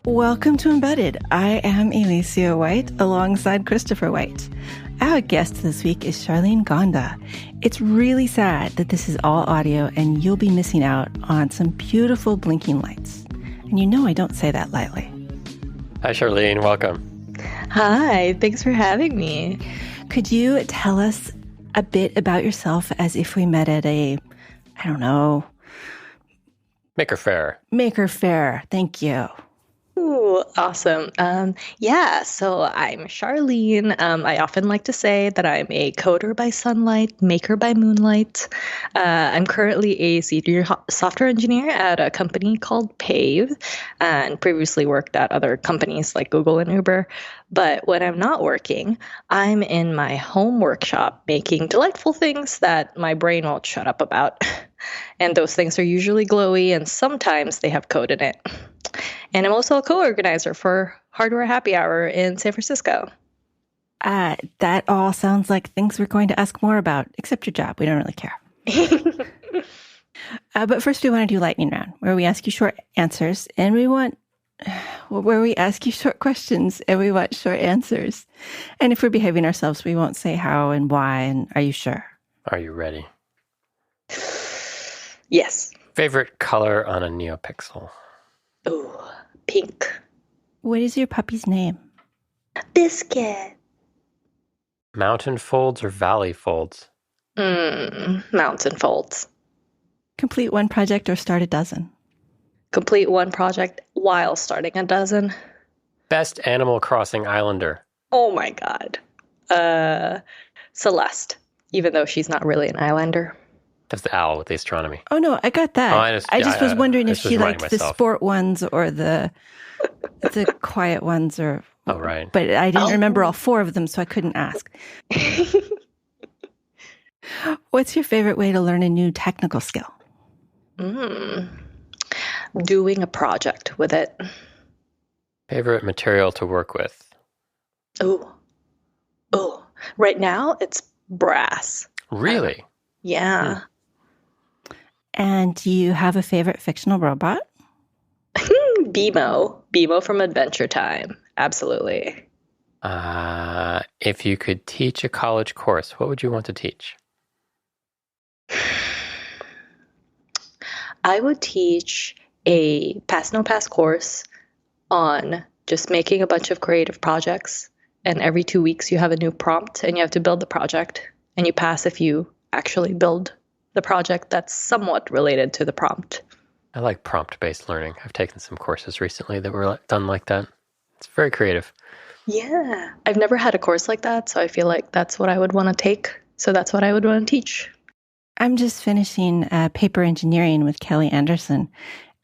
Welcome to Embedded. I am Alicia White alongside Christopher White. Our guest this week is Charlyn Gonda. It's really sad that this is all audio and you'll be missing out on some beautiful blinking lights. And you know I don't say that lightly. Hi, Charlyn. Welcome. Hi. Thanks for having me. Could you tell us a bit about yourself as if we met at a, I don't know. Maker Faire. Maker Faire. Thank you. Ooh, awesome. So I'm Charlyn. I often like to say that I'm a coder by sunlight, maker by moonlight. I'm currently a senior software engineer at a company called Pave and previously worked at other companies like Google and Uber. But when I'm not working, I'm in my home workshop making delightful things that my brain won't shut up about. And those things are usually glowy and sometimes they have code in it. And I'm also a co-organizer for Hardware Happy Hour in San Francisco. That all sounds like things we're going to ask more about, except your job. We don't really care. But first we want to do lightning round, where we ask you short answers and where we ask you short questions and we want short answers. And if we're behaving ourselves, we won't say how and why. And are you sure? Are you ready? Yes. Favorite color on a NeoPixel? Ooh, pink. What is your puppy's name? Biscuit. Mountain folds or valley folds? Mountain folds. Complete one project or start a dozen? Complete one project while starting a dozen. Best Animal Crossing Islander? Oh my God. Celeste, even though she's not really an islander. That's the owl with the astronomy. Oh, no, I got that. I just was wondering if she liked the sport ones or the quiet ones. Or. Oh, right. But I didn't remember all four of them, so I couldn't ask. What's your favorite way to learn a new technical skill? Doing a project with it. Favorite material to work with? Oh. Right now, it's brass. Really? Yeah. And do you have a favorite fictional robot? Beemo from Adventure Time. Absolutely. If you could teach a college course, what would you want to teach? I would teach a pass-no-pass course on just making a bunch of creative projects. And every 2 weeks you have a new prompt and you have to build the project. And you pass if you actually build the project that's somewhat related to the prompt. I like prompt-based learning. I've taken some courses recently that were done like that. It's very creative. Yeah. I've never had a course like that, so I feel like that's what I would want to take. So that's what I would want to teach. I'm just finishing paper engineering with Kelly Anderson,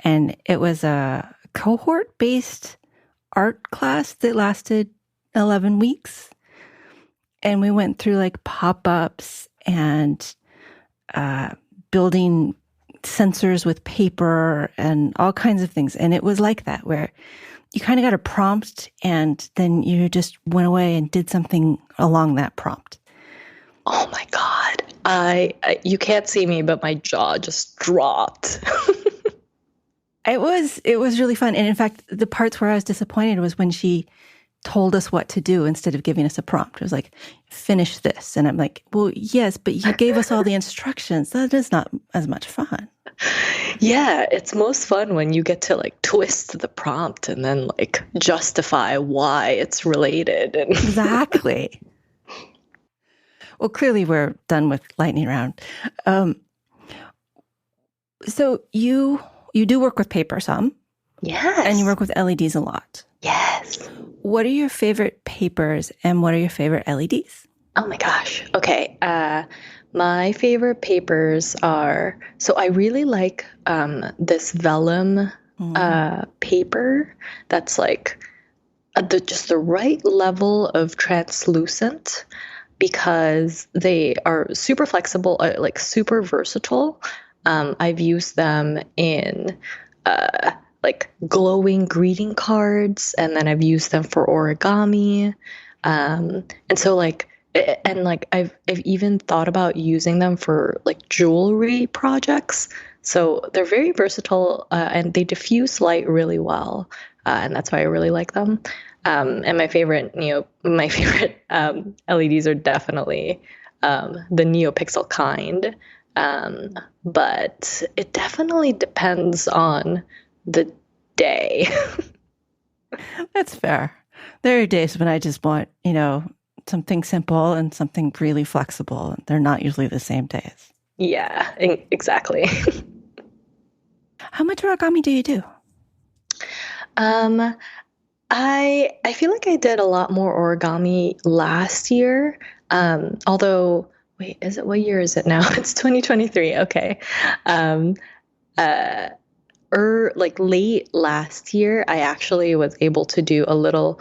and it was a cohort-based art class that lasted 11 weeks. And we went through like pop-ups and building sensors with paper and all kinds of things. And it was like that, where you kind of got a prompt and then you just went away and did something along that prompt. Oh my God. You can't see me, but my jaw just dropped. It was really fun. And in fact, the parts where I was disappointed was when she told us what to do instead of giving us a prompt. It was like, finish this. And I'm like, well, yes, but you gave us all the instructions. That is not as much fun. Yeah, it's most fun when you get to like twist the prompt and then like justify why it's related. Exactly. Well, clearly we're done with lightning round. So you do work with paper some. Yes. And you work with LEDs a lot. Yes. What are your favorite papers and what are your favorite LEDs? Oh my gosh. Okay. My favorite papers are, so I really like this vellum paper that's like just the right level of translucent, because they are super flexible, like super versatile. I've used them in like glowing greeting cards, and then I've used them for origami. And so like And like I've even thought about using them for like jewelry projects. So they're very versatile, and they diffuse light really well, and that's why I really like them. And my favorite LEDs are definitely the NeoPixel kind, but it definitely depends on the day. That's fair. There are days when I just want, something simple and something really flexible. They're not usually the same days. Yeah, exactly. How much origami do you do? I feel like I did a lot more origami last year. Although, wait, what year is it now? It's 2023. Okay. Uh, like late last year, I actually was able to do a little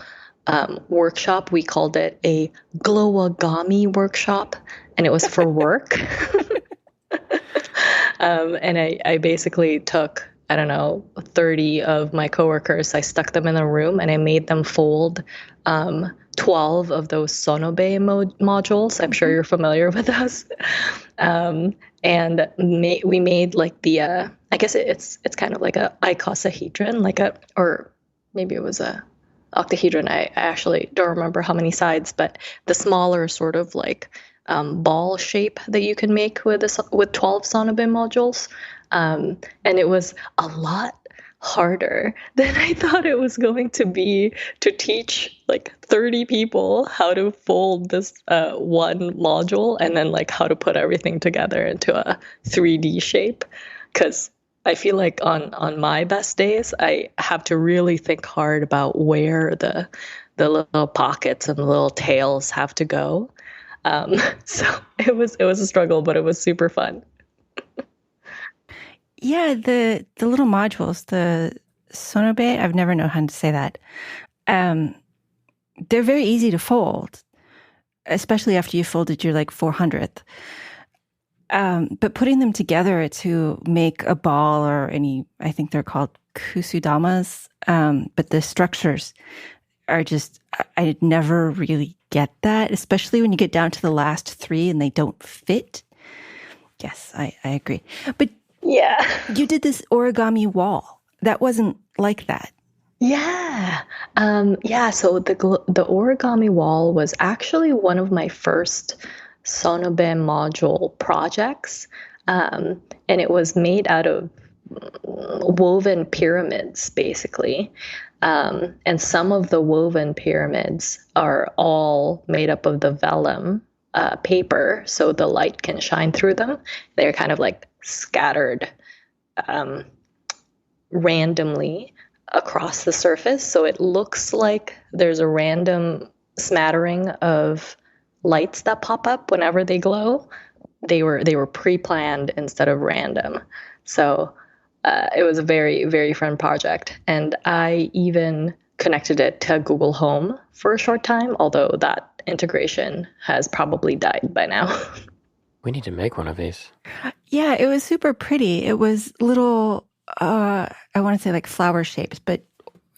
workshop. We called it a glowagami workshop, and it was for work. And I basically took, I don't know, 30 of my coworkers. I stuck them in a room and I made them fold 12 of those Sonobe modules. I'm sure you're familiar with those. And we made like the, I guess it's kind of like a icosahedron, or maybe it was a octahedron. I actually don't remember how many sides, but the smaller sort of like ball shape that you can make with 12 Sonobe modules. And it was a lot harder than I thought it was going to be to teach like 30 people how to fold this one module and then like how to put everything together into a 3D shape. Because I feel like on my best days, I have to really think hard about where the little pockets and the little tails have to go. So it was a struggle, but it was super fun. Yeah, the little modules, the Sonobe, I've never known how to say that. They're very easy to fold, especially after you folded your like 400th. But putting them together to make a ball or I think they're called kusudamas, but the structures are just, I never really get that, especially when you get down to the last three and they don't fit. Yes, I agree. But yeah, you did this origami wall. That wasn't like that. Yeah. So the origami wall was actually one of my first Sonobe module projects. And it was made out of woven pyramids, basically. And some of the woven pyramids are all made up of the vellum paper, so the light can shine through them. They're kind of like scattered randomly across the surface, so it looks like there's a random smattering of lights that pop up whenever they glow. They were pre-planned instead of random. So it was a very, very fun project. And I even connected it to Google Home for a short time, although that integration has probably died by now. We need to make one of these. Yeah, it was super pretty. It was little, I want to say like flower shapes, but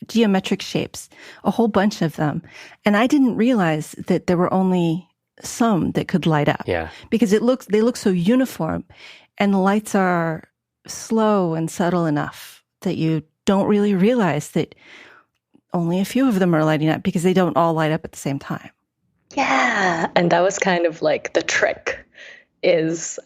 geometric shapes, a whole bunch of them. And I didn't realize that there were only some that could light up. Yeah. Because they look so uniform, and the lights are slow and subtle enough that you don't really realize that only a few of them are lighting up because they don't all light up at the same time. Yeah, and that was kind of like the trick is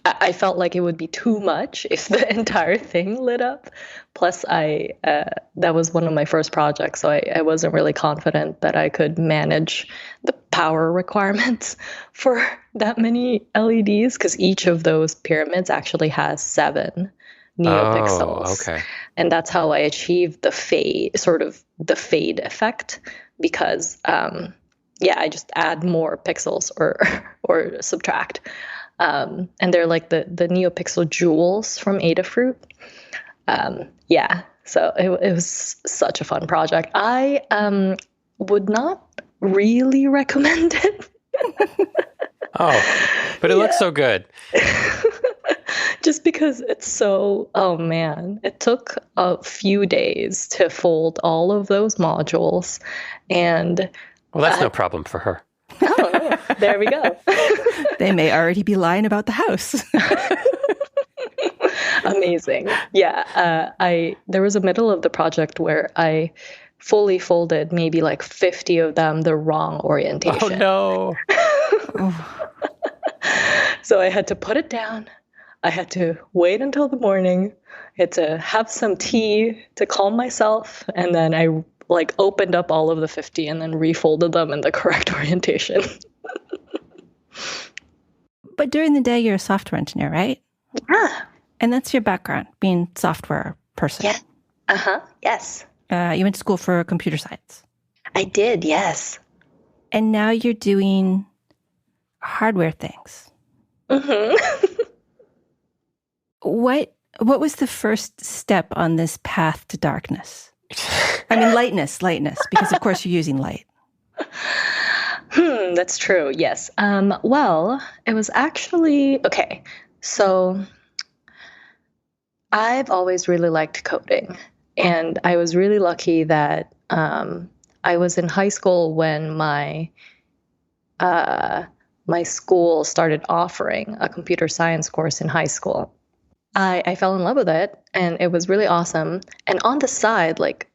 I felt like it would be too much if the entire thing lit up. Plus, that was one of my first projects, so I wasn't really confident that I could manage the power requirements for that many LEDs, because each of those pyramids actually has 7 NeoPixels. Oh, okay. And that's how I achieved the fade effect, because I just add more pixels or subtract. And they're like the NeoPixel Jewels from Adafruit. So it was such a fun project. I would not really recommend it. Oh, but it looks so good. Just because it's so, oh man, it took a few days to fold all of those modules. And Well, that's no problem for her. Oh, there we go. They may already be lying about the house. Amazing. Yeah. There was a middle of the project where I fully folded maybe like 50 of them the wrong orientation. Oh, no. So I had to put it down. I had to wait until the morning. I had to have some tea to calm myself. And then I like opened up all of the 50 and then refolded them in the correct orientation. But during the day, you're a software engineer, right? Yeah. And that's your background, being a software person. Yeah. Uh-huh. Yes. You went to school for computer science. I did, yes. And now you're doing hardware things. Mm-hmm. What was the first step on this path to darkness? I mean, lightness, because of course you're using light. That's true, yes. Well, it was actually, okay, so I've always really liked coding. And I was really lucky that I was in high school when my school started offering a computer science course in high school. I fell in love with it, and it was really awesome. And on the side, like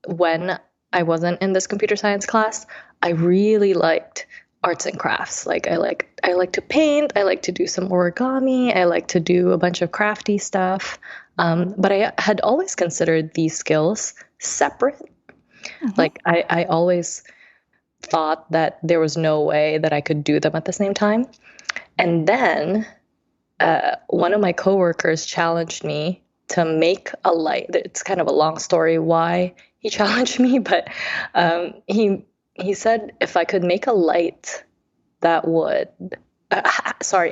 when I wasn't in this computer science class, I really liked arts and crafts. Like I like to paint, I like to do some origami, I like to do a bunch of crafty stuff. But I had always considered these skills separate. Mm-hmm. Like I always thought that there was no way that I could do them at the same time. And then one of my coworkers challenged me to make a light. It's kind of a long story why he challenged me, but he said if I could make a light that would, a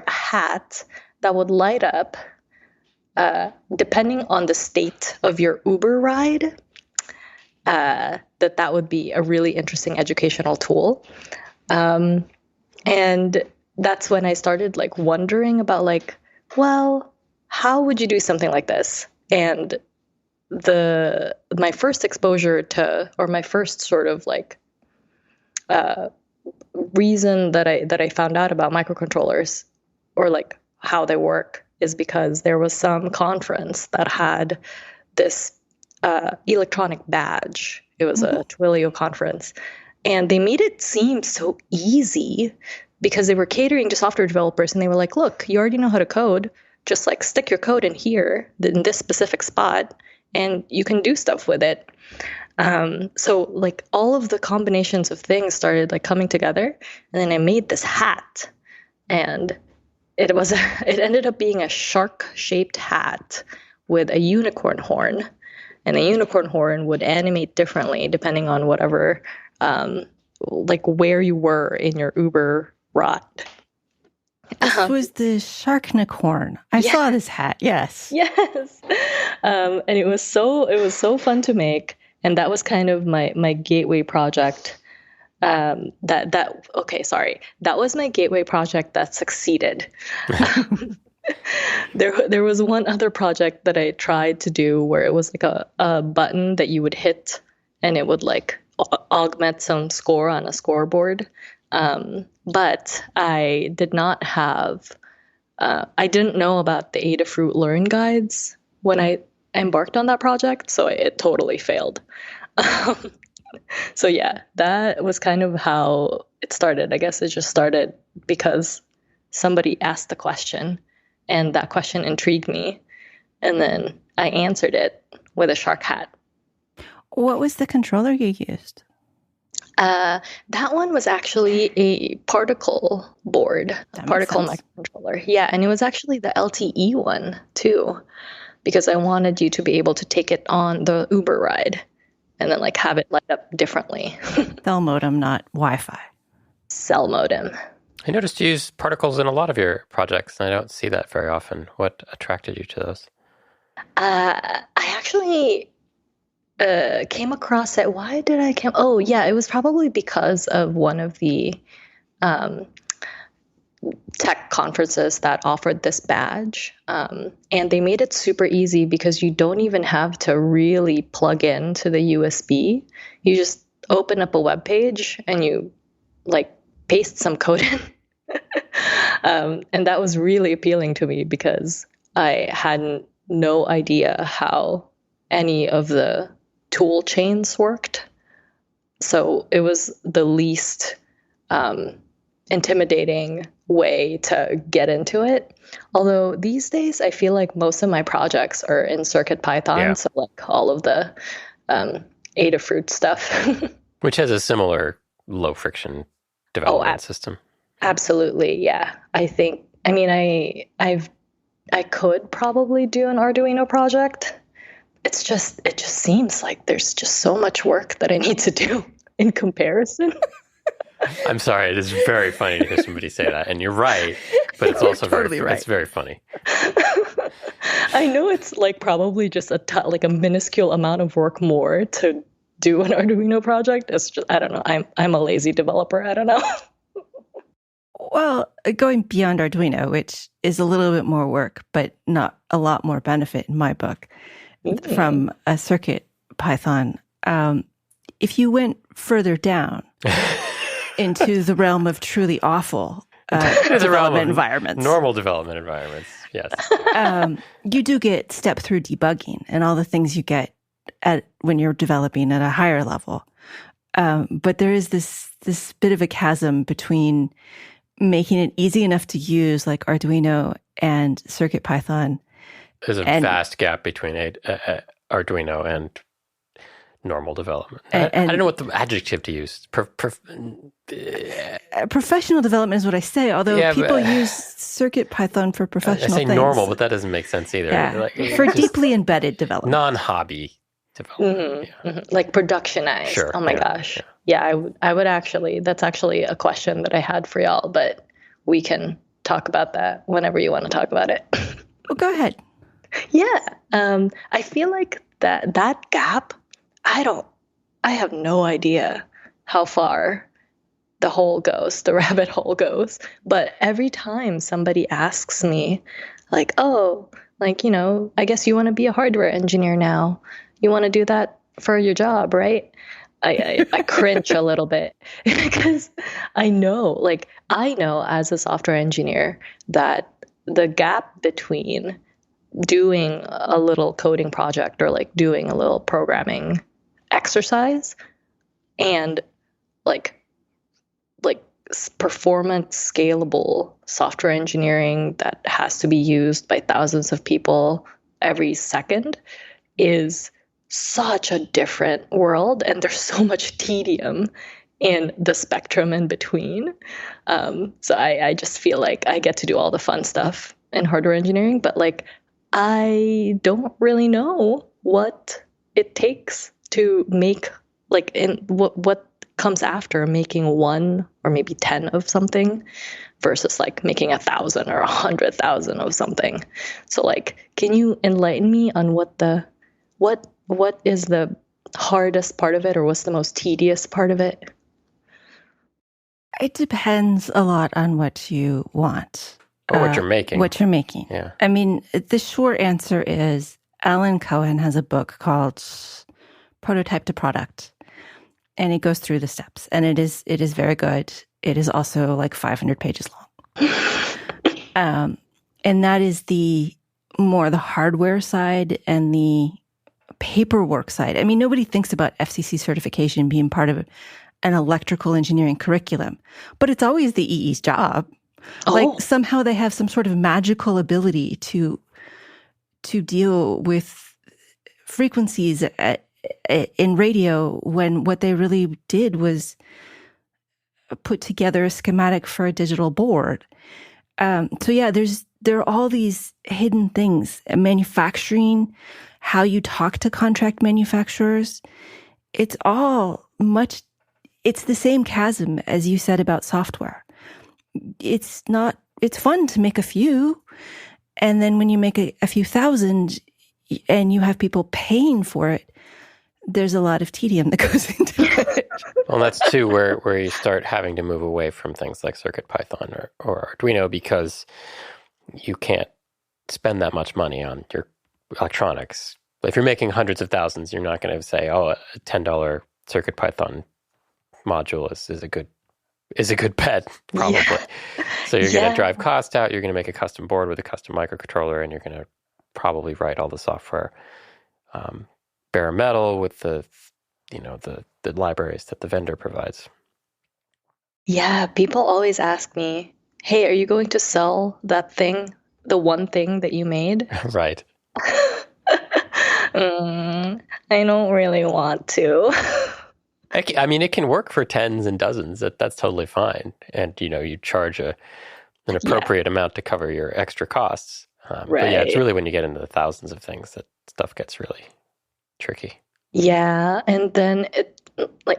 hat that would light up depending on the state of your Uber ride, that would be a really interesting educational tool. And that's when I started like wondering about like, well, how would you do something like this? And my first exposure to, or my first sort of like reason that I found out about microcontrollers or like how they work is because there was some conference that had this electronic badge. It was a Twilio conference, and they made it seem so easy because they were catering to software developers, and they were like, look, you already know how to code. Just like stick your code in here, in this specific spot, and you can do stuff with it. So like all of the combinations of things started like coming together, and then I made this hat, and it ended up being a shark-shaped hat with a unicorn horn, and the unicorn horn would animate differently depending on whatever, like where you were in your Uber ride. This was the Sharknicorn. I saw this hat. Yes. Yes. And it was so fun to make. And that was kind of my gateway project. That was my gateway project that succeeded. There was one other project that I tried to do where it was like a button that you would hit and it would like augment some score on a scoreboard. But I did not have, I didn't know about the Adafruit Learn guides when I embarked on that project, so it totally failed. So yeah, that was kind of how it started. I guess it just started because somebody asked the question, and that question intrigued me, and then I answered it with a shark hat. What was the controller you used? That one was actually a particle board, a particle microcontroller. Yeah, and it was actually the LTE one too, because I wanted you to be able to take it on the Uber ride and then like have it light up differently. Cell modem, not Wi-Fi. Cell modem. I noticed you use particles in a lot of your projects, and I don't see that very often. What attracted you to those? I actually came across it. Why did I come? Oh, yeah, it was probably because of one of the tech conferences that offered this badge. And they made it super easy because you don't even have to really plug into the USB. You just open up a web page and you like paste some code in. And that was really appealing to me because I had no idea how any of the tool chains worked. So it was the least intimidating way to get into it. Although these days, I feel like most of my projects are in CircuitPython, so like all of the Adafruit stuff. Which has a similar low friction development system. Absolutely, yeah. I could probably do an Arduino project. It just seems like there's just so much work that I need to do in comparison. I'm sorry, it is very funny to hear somebody say that, and you're right, but it's also totally right. It's very funny. I know it's like probably just like a minuscule amount of work more to do an Arduino project. It's just, I don't know. I'm a lazy developer. I don't know. Well, going beyond Arduino, which is a little bit more work, but not a lot more benefit in my book, from a CircuitPython, if you went further down into the realm of truly awful development environments. Normal development environments, yes. You do get step-through debugging and all the things you get when you're developing at a higher level. But there is this bit of a chasm between making it easy enough to use like Arduino and CircuitPython. There's a vast gap between Arduino and normal development. I don't know what the adjective to use. Professional development is what I say, although people use CircuitPython for professional things. I say normal, but that doesn't make sense either. Yeah. For deeply embedded development. Non-hobby development. Like productionized. Sure. Oh my gosh. Yeah, I would actually, that's actually a question that I had for y'all, but we can talk about that whenever you want to talk about it. Well, go ahead. Yeah. I feel like that gap, I have no idea how far the rabbit hole goes. But every time somebody asks me like, oh, like, you know, I guess you want to be a hardware engineer now. You want to do that for your job, right? I cringe a little bit because I know as a software engineer that the gap between doing a little coding project or like doing a little programming exercise and like performance scalable software engineering that has to be used by thousands of people every second is such a different world, and there's so much tedium in the spectrum in between. So I just feel like I get to do all the fun stuff in hardware engineering, but like I don't really know what it takes to make like in what comes after making one or maybe 10 of something versus like making 1,000 or 100,000 of something. So like, can you enlighten me on what is the hardest part of it, or what's the most tedious part of it? It depends a lot on what you want. Or what you're making. What you're making. Yeah. I mean, the short answer is Alan Cohen has a book called Prototype to Product, and it goes through the steps, and it is very good. It is also like 500 pages long. And that is the hardware side and the paperwork side. I mean, nobody thinks about FCC certification being part of an electrical engineering curriculum, but it's always the EE's job. Oh. Like somehow they have some sort of magical ability to deal with frequencies in radio when what they really did was put together a schematic for a digital board. So yeah, there are all these hidden things. Manufacturing, how you talk to contract manufacturers, it's the same chasm as you said about software. It's fun to make a few, and then when you make a few thousand and you have people paying for it, there's a lot of tedium that goes into it. Well, that's too where you start having to move away from things like CircuitPython or Arduino, because you can't spend that much money on your electronics. If you're making hundreds of thousands, you're not going to say, oh, a $10 CircuitPython module is a good bet, probably. Yeah. So you're going Yeah. to drive cost out. You're going to make a custom board with a custom microcontroller, and you're going to probably write all the software bare metal with the libraries that the vendor provides. Yeah, people always ask me, hey, are you going to sell that thing, the one thing that you made? Right. I don't really want to. I mean, it can work for tens and dozens. That's totally fine. And, you charge an appropriate amount to cover your extra costs. But yeah, it's really when you get into the thousands of things that stuff gets really tricky. Yeah, and then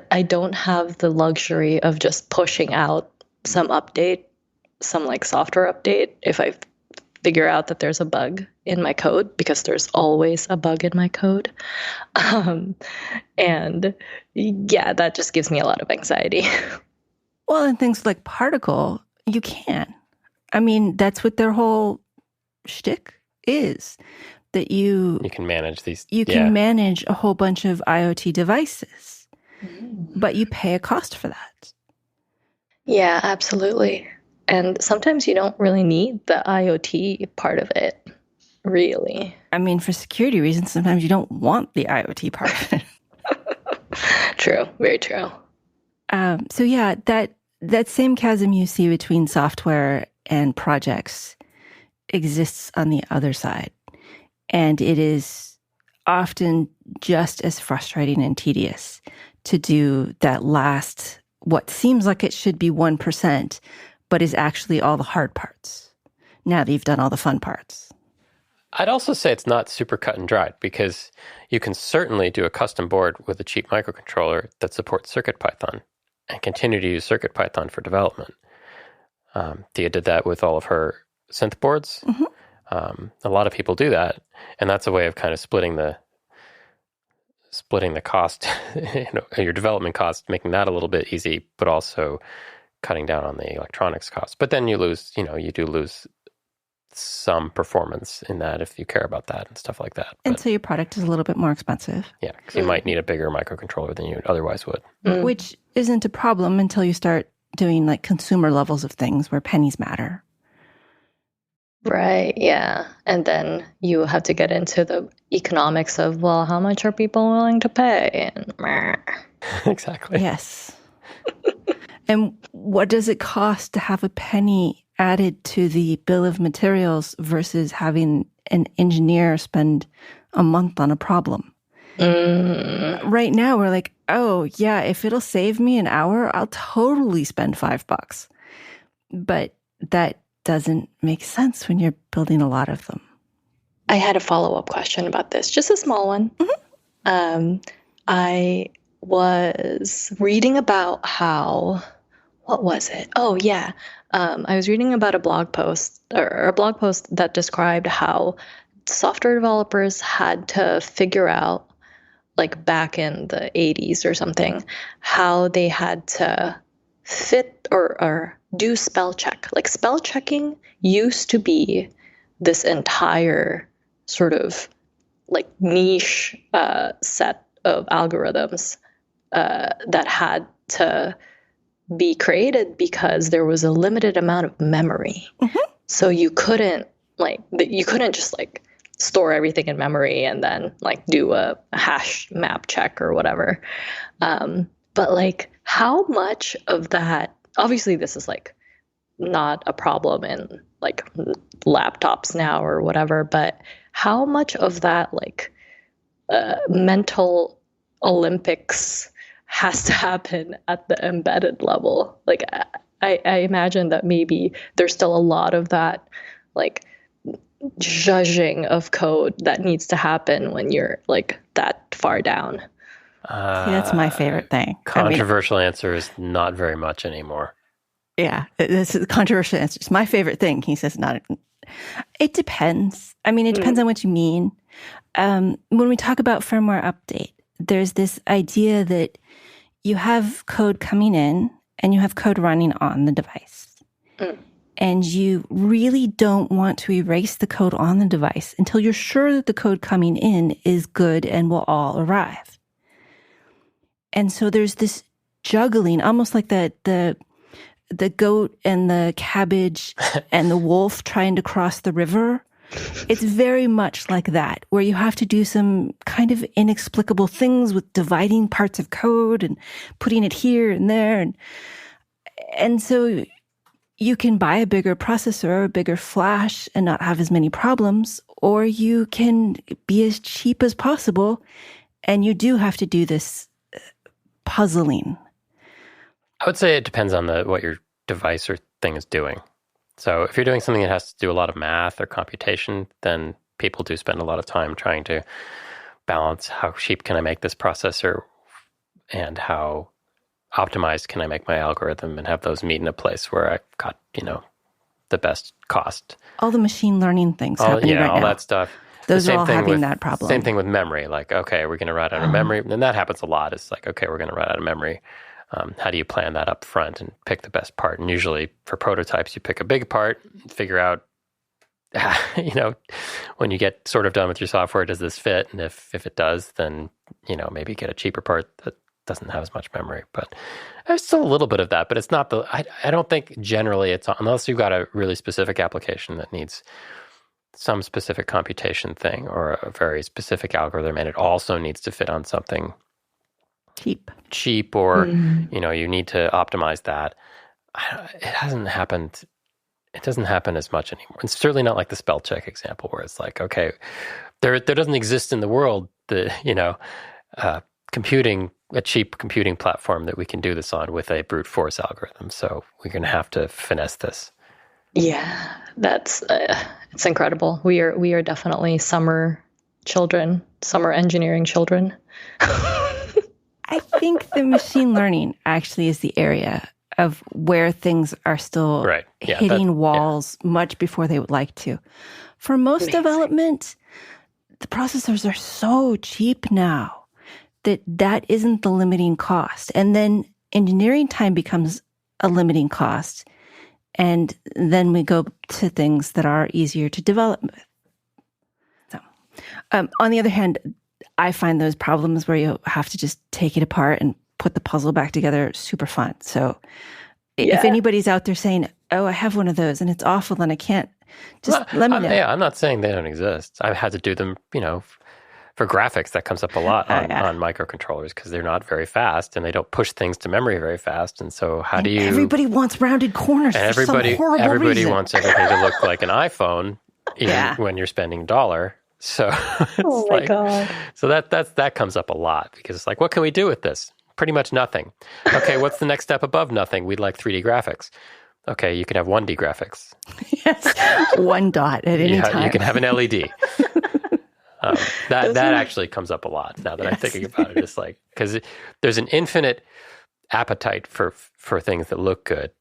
I don't have the luxury of just pushing out some update, some software update if I figure out that there's a bug in my code, because there's always a bug in my code. And yeah, that just gives me a lot of anxiety. Well, and things like Particle, you can. I mean, that's what their whole shtick is, that you can manage these. You can manage a whole bunch of IoT devices, but you pay a cost for that. Yeah, absolutely. And sometimes you don't really need the IoT part of it, really. I mean, for security reasons, sometimes you don't want the IoT part of it. True, very true. So yeah, that same chasm you see between software and projects exists on the other side. And it is often just as frustrating and tedious to do that last, what seems like it should be 1%, but is actually all the hard parts, now that you've done all the fun parts. I'd also say it's not super cut and dried, because you can certainly do a custom board with a cheap microcontroller that supports CircuitPython and continue to use CircuitPython for development. Thea did that with all of her synth boards. Mm-hmm. A lot of people do that, and that's a way of kind of splitting the cost, your development cost, making that a little bit easy, but also cutting down on the electronics cost. But then you do lose some performance in that if you care about that and stuff like that. And so your product is a little bit more expensive. Yeah, because you might need a bigger microcontroller than you otherwise would. Which isn't a problem until you start doing consumer levels of things where pennies matter. Right, yeah. And then you have to get into the economics of, well, how much are people willing to pay? And exactly. Yes. And what does it cost to have a penny added to the bill of materials versus having an engineer spend a month on a problem? Right now, we're like, oh, yeah, if it'll save me an hour, I'll totally spend $5. But that doesn't make sense when you're building a lot of them. I had a follow-up question about this, just a small one. Mm-hmm. I was reading about what was it? Oh, yeah. I was reading about a blog post that described how software developers had to figure out, back in the 80s or something, how they had to fit or do spell check. Spell checking used to be this entire sort of niche set of algorithms that had to be created because there was a limited amount of memory. Mm-hmm. So you couldn't just store everything in memory and then do a hash map check or whatever. But how much of that, obviously this is not a problem in laptops now or whatever, but how much of that mental Olympics has to happen at the embedded level? I imagine that maybe there's still a lot of that judging of code that needs to happen when you're that far down. See, that's my favorite thing. Controversial answer is not very much anymore. Yeah, this is a controversial answer. It's my favorite thing. He says not. It depends. I mean, it depends on what you mean. When we talk about firmware update, there's this idea that you have code coming in and you have code running on the device. And you really don't want to erase the code on the device until you're sure that the code coming in is good and will all arrive. And so there's this juggling, almost like the goat and the cabbage and the wolf trying to cross the river. It's very much like that, where you have to do some kind of inexplicable things with dividing parts of code and putting it here and there. And so you can buy a bigger processor or a bigger flash and not have as many problems, or you can be as cheap as possible, and you do have to do this puzzling. I would say it depends on what your device or thing is doing. So if you're doing something that has to do a lot of math or computation, then people do spend a lot of time trying to balance how cheap can I make this processor and how optimized can I make my algorithm, and have those meet in a place where I got, the best cost. All the machine learning things happening right now. All that stuff. Those are all having that problem. Same thing with memory. Like, okay, we're going to write out of memory. And that happens a lot. It's like, okay, we're going to write out of memory. How do you plan that up front and pick the best part? And usually for prototypes, you pick a big part, figure out, when you get sort of done with your software, does this fit? And if it does, then, maybe get a cheaper part that doesn't have as much memory. But there's still a little bit of that, but it's not I don't think generally it's, unless you've got a really specific application that needs some specific computation thing or a very specific algorithm, and it also needs to fit on something cheap, or you need to optimize that. It hasn't happened. It doesn't happen as much anymore. It's certainly not like the spell check example where it's like, okay, there doesn't exist in the world the a cheap computing platform that we can do this on with a brute force algorithm. So we're going to have to finesse this. Yeah, that's it's incredible. We are definitely summer engineering children. I think the machine learning actually is the area of where things are still hitting walls much before they would like to. For most development, the processors are so cheap now that isn't the limiting cost. And then engineering time becomes a limiting cost. And then we go to things that are easier to develop with. So, on the other hand, I find those problems where you have to just take it apart and put the puzzle back together super fun. So if anybody's out there saying, oh, I have one of those and it's awful and I can't, let me know. Yeah, I'm not saying they don't exist. I've had to do them, for graphics. That comes up a lot on microcontrollers because they're not very fast and they don't push things to memory very fast. And so everybody wants rounded corners for everybody, some horrible everybody reason. wants everything to look like an iPhone, even when you're spending $1. So oh my God. So that comes up a lot because it's like, what can we do with this? Pretty much nothing. Okay, what's the next step above nothing? We'd like 3D graphics. Okay, you can have 1D graphics. Yes, one dot at any time. You can have an LED. That actually comes up a lot now that I'm thinking about it. It's like, because there's an infinite appetite for things that look good,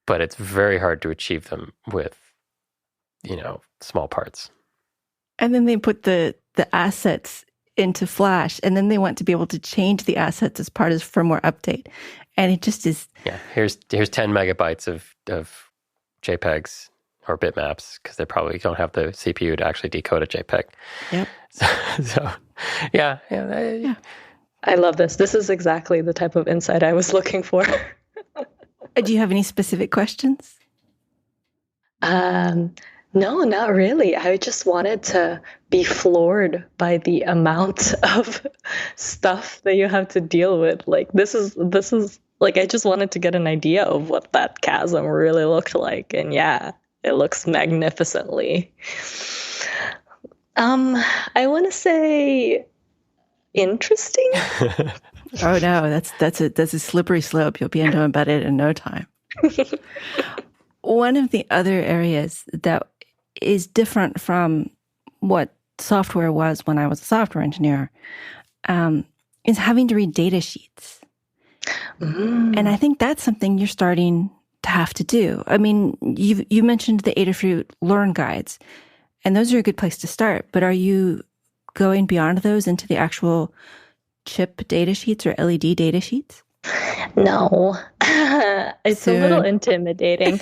but it's very hard to achieve them with, small parts. And then they put the assets into Flash, and then they want to be able to change the assets as part of firmware update. And it just is... Yeah, here's 10 megabytes of JPEGs or bitmaps, because they probably don't have the CPU to actually decode a JPEG. Yep. So yeah. I love this. This is exactly the type of insight I was looking for. Do you have any specific questions? No, not really. I just wanted to be floored by the amount of stuff that you have to deal with. Like this is like, I just wanted to get an idea of what that chasm really looked like. And yeah, it looks magnificently. I want to say interesting. Oh no, that's a slippery slope. You'll be into embedded in no time. One of the other areas that is different from what software was when I was a software engineer is having to read data sheets. And I think that's something you're starting to have to do. I mean, you mentioned the Adafruit Learn guides, and those are a good place to start. But are you going beyond those into the actual chip data sheets or LED data sheets? No, it's a little intimidating.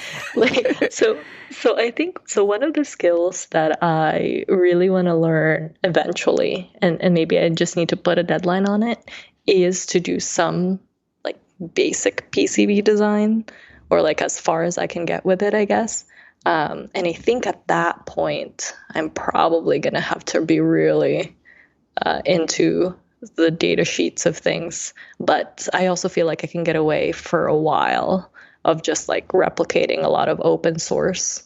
So I think one of the skills that I really want to learn eventually, and maybe I just need to put a deadline on it, is to do some like basic PCB design, or like as far as I can get with it, I guess. And I think at that point, I'm probably going to have to be really into the data sheets of things. But I also feel like I can get away for a while of just like replicating a lot of open source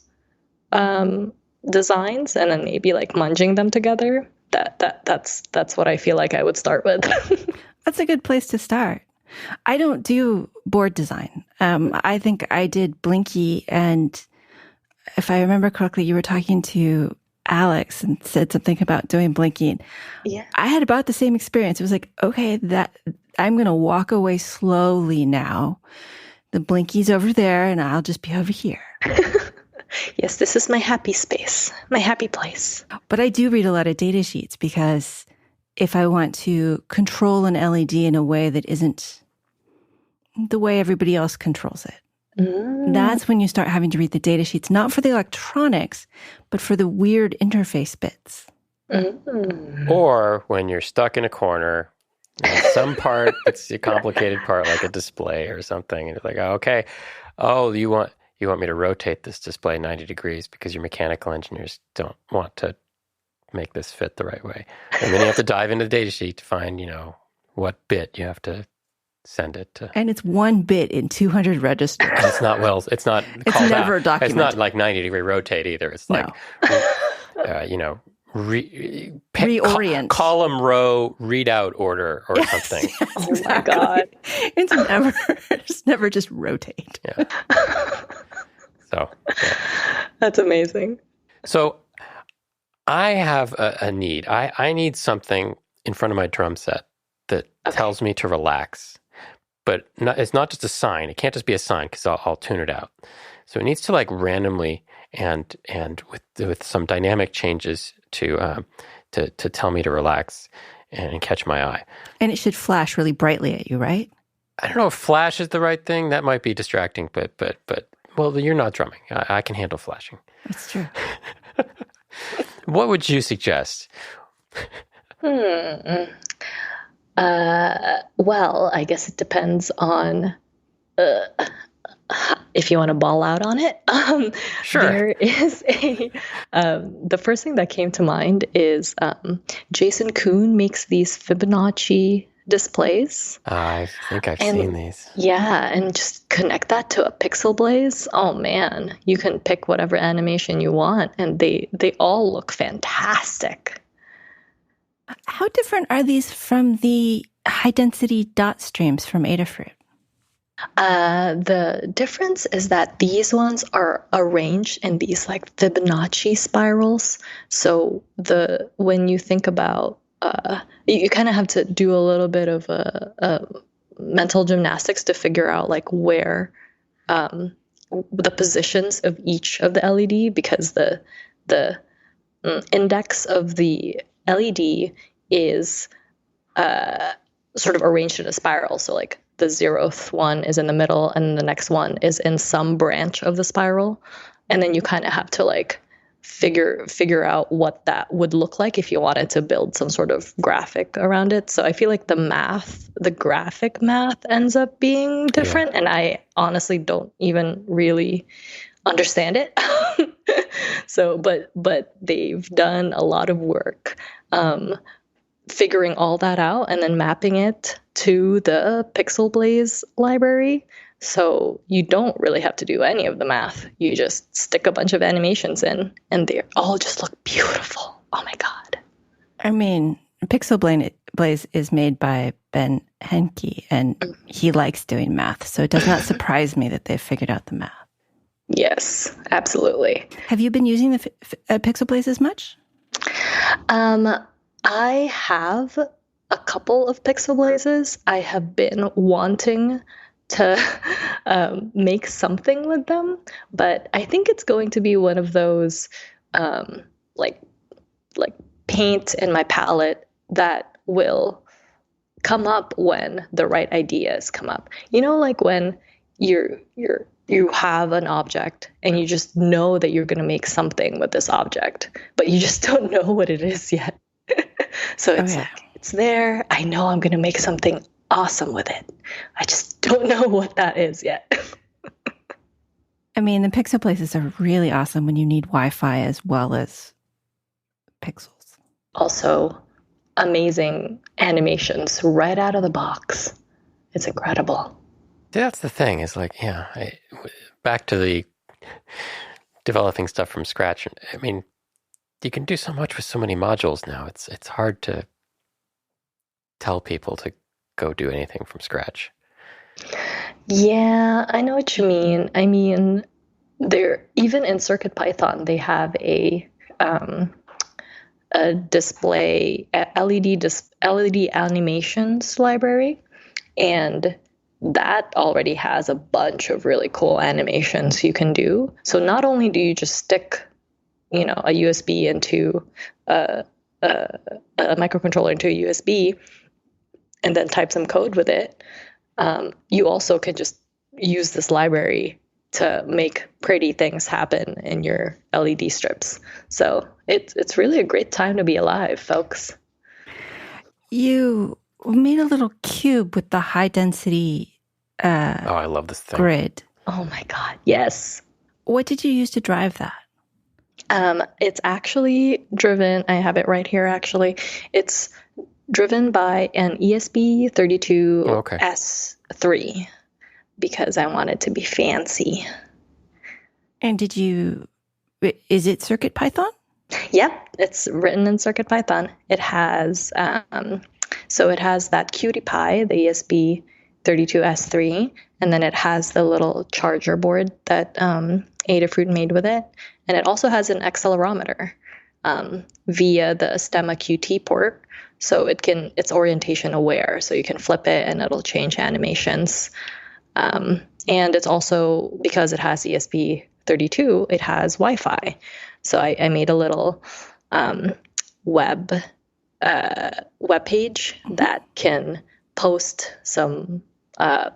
designs and then maybe like munging them together. That's what I feel like I would start with. That's a good place to start. I don't do board design. I think I did Blinky, and if I remember correctly, you were talking to Alex and said something about doing Blinky. Yeah. I had about the same experience. It was like, okay, that I'm going to walk away slowly now. The Blinky's over there, and I'll just be over here. Yes, this is my happy space, my happy place. But I do read a lot of data sheets because if I want to control an LED in a way that isn't the way everybody else controls it, that's when you start having to read the data sheets, not for the electronics, but for the weird interface bits. Or when you're stuck in a corner, some part, it's a complicated part, like a display or something, and it's like, okay, you want me to rotate this display 90 degrees because your mechanical engineers don't want to make this fit the right way. And then you have to dive into the data sheet to find, what bit you have to send it to. And it's 1 bit in 200 registers. And it's not it's never documented. It's not like 90-degree rotate either. It's like, reorient. Column row readout order or something. Yes, oh my God. It's never just rotate. Yeah. So, yeah. That's amazing. So I have a need. I need something in front of my drum set that tells me to relax. But it's not just a sign. It can't just be a sign because I'll tune it out. So it needs to like randomly and with some dynamic changes to tell me to relax and catch my eye. And it should flash really brightly at you, right? I don't know if flash is the right thing. That might be distracting, but well, you're not drumming. I can handle flashing. That's true. What would you suggest? Well, I guess it depends on if you want to ball out on it. Sure. There is the first thing that came to mind is Jason Kuhn makes these Fibonacci displays. I think I've seen these. Yeah, and just connect that to a pixel blaze. Oh man, you can pick whatever animation you want, and they all look fantastic. How different are these from the high-density dot streams from Adafruit? The difference is that these ones are arranged in these like Fibonacci spirals. So when you think about, you kind of have to do a little bit of a mental gymnastics to figure out like where the positions of each of the LED, because the index of the LED is sort of arranged in a spiral. So like the 0th one is in the middle and the next one is in some branch of the spiral. And then you kind of have to like figure out what that would look like if you wanted to build some sort of graphic around it. So I feel like the graphic math ends up being different. Yeah. And I honestly don't even really understand it. So, but they've done a lot of work figuring all that out and then mapping it to the Pixel Blaze library. So you don't really have to do any of the math. You just stick a bunch of animations in and they all just look beautiful. Oh my God. I mean, Pixel Blaze is made by Ben Henke and he likes doing math. So it does not surprise me that they've figured out the math. Yes, absolutely. Have you been using the Pixel Blaze as much? I have a couple of Pixel Blazes. I have been wanting to make something with them, but I think it's going to be one of those like paint in my palette that will come up when the right ideas come up. You know, like when you have an object and you just know that you're going to make something with this object, but you just don't know what it is yet. So it's like, it's there. I know I'm going to make something awesome with it. I just don't know what that is yet. I mean, the pixel places are really awesome when you need Wi-Fi as well as pixels. Also, amazing animations right out of the box. It's incredible. That's the thing, is like, back to the developing stuff from scratch. I mean, you can do so much with so many modules now. It's hard to tell people to go do anything from scratch. Yeah, I know what you mean. I mean, even in CircuitPython, they have a display LED animations library, and that already has a bunch of really cool animations you can do. So not only do you just stick, a USB into a microcontroller into a USB and then type some code with it, you also can just use this library to make pretty things happen in your LED strips. So it's really a great time to be alive, folks. You made a little cube with the high density I love this thing. grid. Oh my God, yes. What did you use to drive that? It's actually driven, I have it right here actually. It's driven by an ESP32S3 because I wanted to be fancy. And is it CircuitPython? Yep, it's written in CircuitPython. It has, it has that Qt Py, the ESP32S3, and then it has the little charger board that Adafruit made with it. And it also has an accelerometer via the Stemma QT port. So it's orientation aware. So you can flip it and it'll change animations. And it's also, because it has ESP32, it has Wi-Fi. So I made a little web page that can post some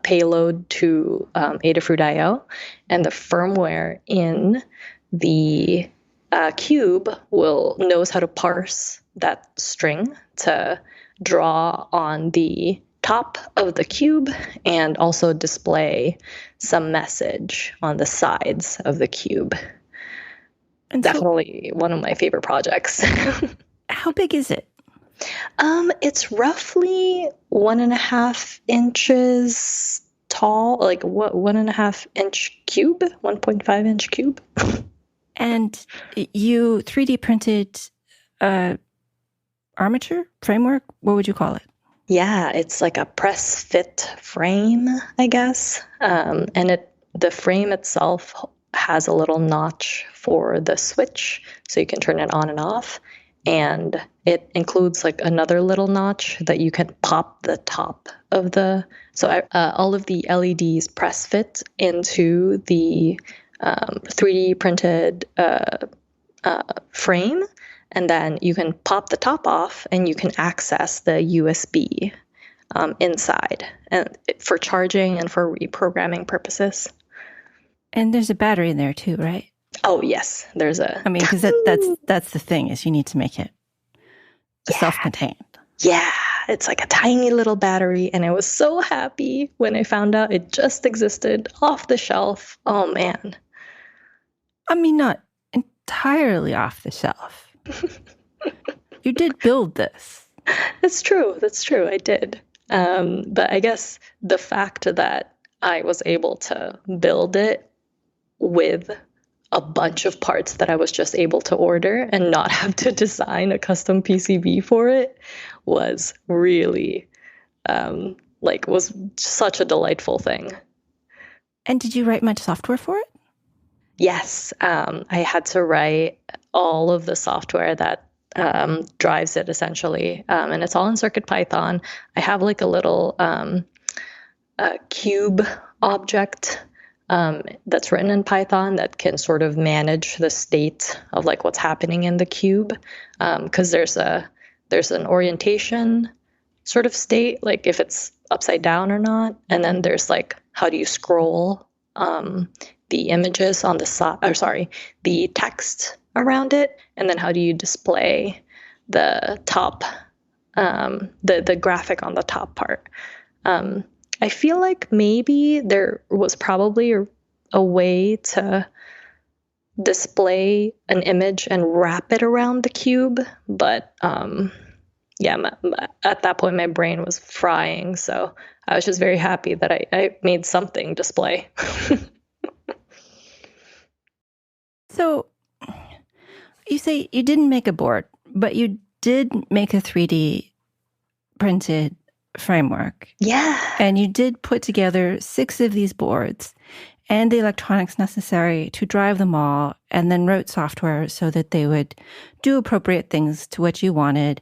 payload to Adafruit IO, and the firmware in the cube knows how to parse that string to draw on the top of the cube and also display some message on the sides of the cube. And definitely one of my favorite projects. How big is it? It's roughly 1.5 inches tall, like 1.5 inch cube, 1.5 inch cube. And you 3D printed armature framework? What would you call it? Yeah, it's like a press fit frame, I guess. And the frame itself has a little notch for the switch, so you can turn it on and off. And it includes like another little notch that you can pop the top of all of the LEDs press fit into the 3D printed frame. And then you can pop the top off and you can access the USB inside, and for charging and for reprogramming purposes. And there's a battery in there too, right? Oh yes, there's a. I mean, because that's the thing, is you need to make it self-contained. Yeah, it's like a tiny little battery, and I was so happy when I found out it just existed off the shelf. Oh man. I mean, not entirely off the shelf. You did build this. That's true. I did. But I guess the fact that I was able to build it with a bunch of parts that I was just able to order and not have to design a custom PCB for it was really, was such a delightful thing. And did you write much software for it? Yes. I had to write all of the software that drives it, essentially. And it's all in CircuitPython. I have like a little cube object that's written in Python that can sort of manage the state of like what's happening in the cube. Because there's an orientation sort of state, like if it's upside down or not. And then there's like, how do you scroll the images on the side, the text around it, and then how do you display the top, the graphic on the top part. I feel like maybe there was probably a way to display an image and wrap it around the cube, but at that point my brain was frying, so I was just very happy that I made something display. So you say you didn't make a board, but you did make a 3D printed framework. Yeah. And you did put together 6 of these boards and the electronics necessary to drive them all, and then wrote software so that they would do appropriate things to what you wanted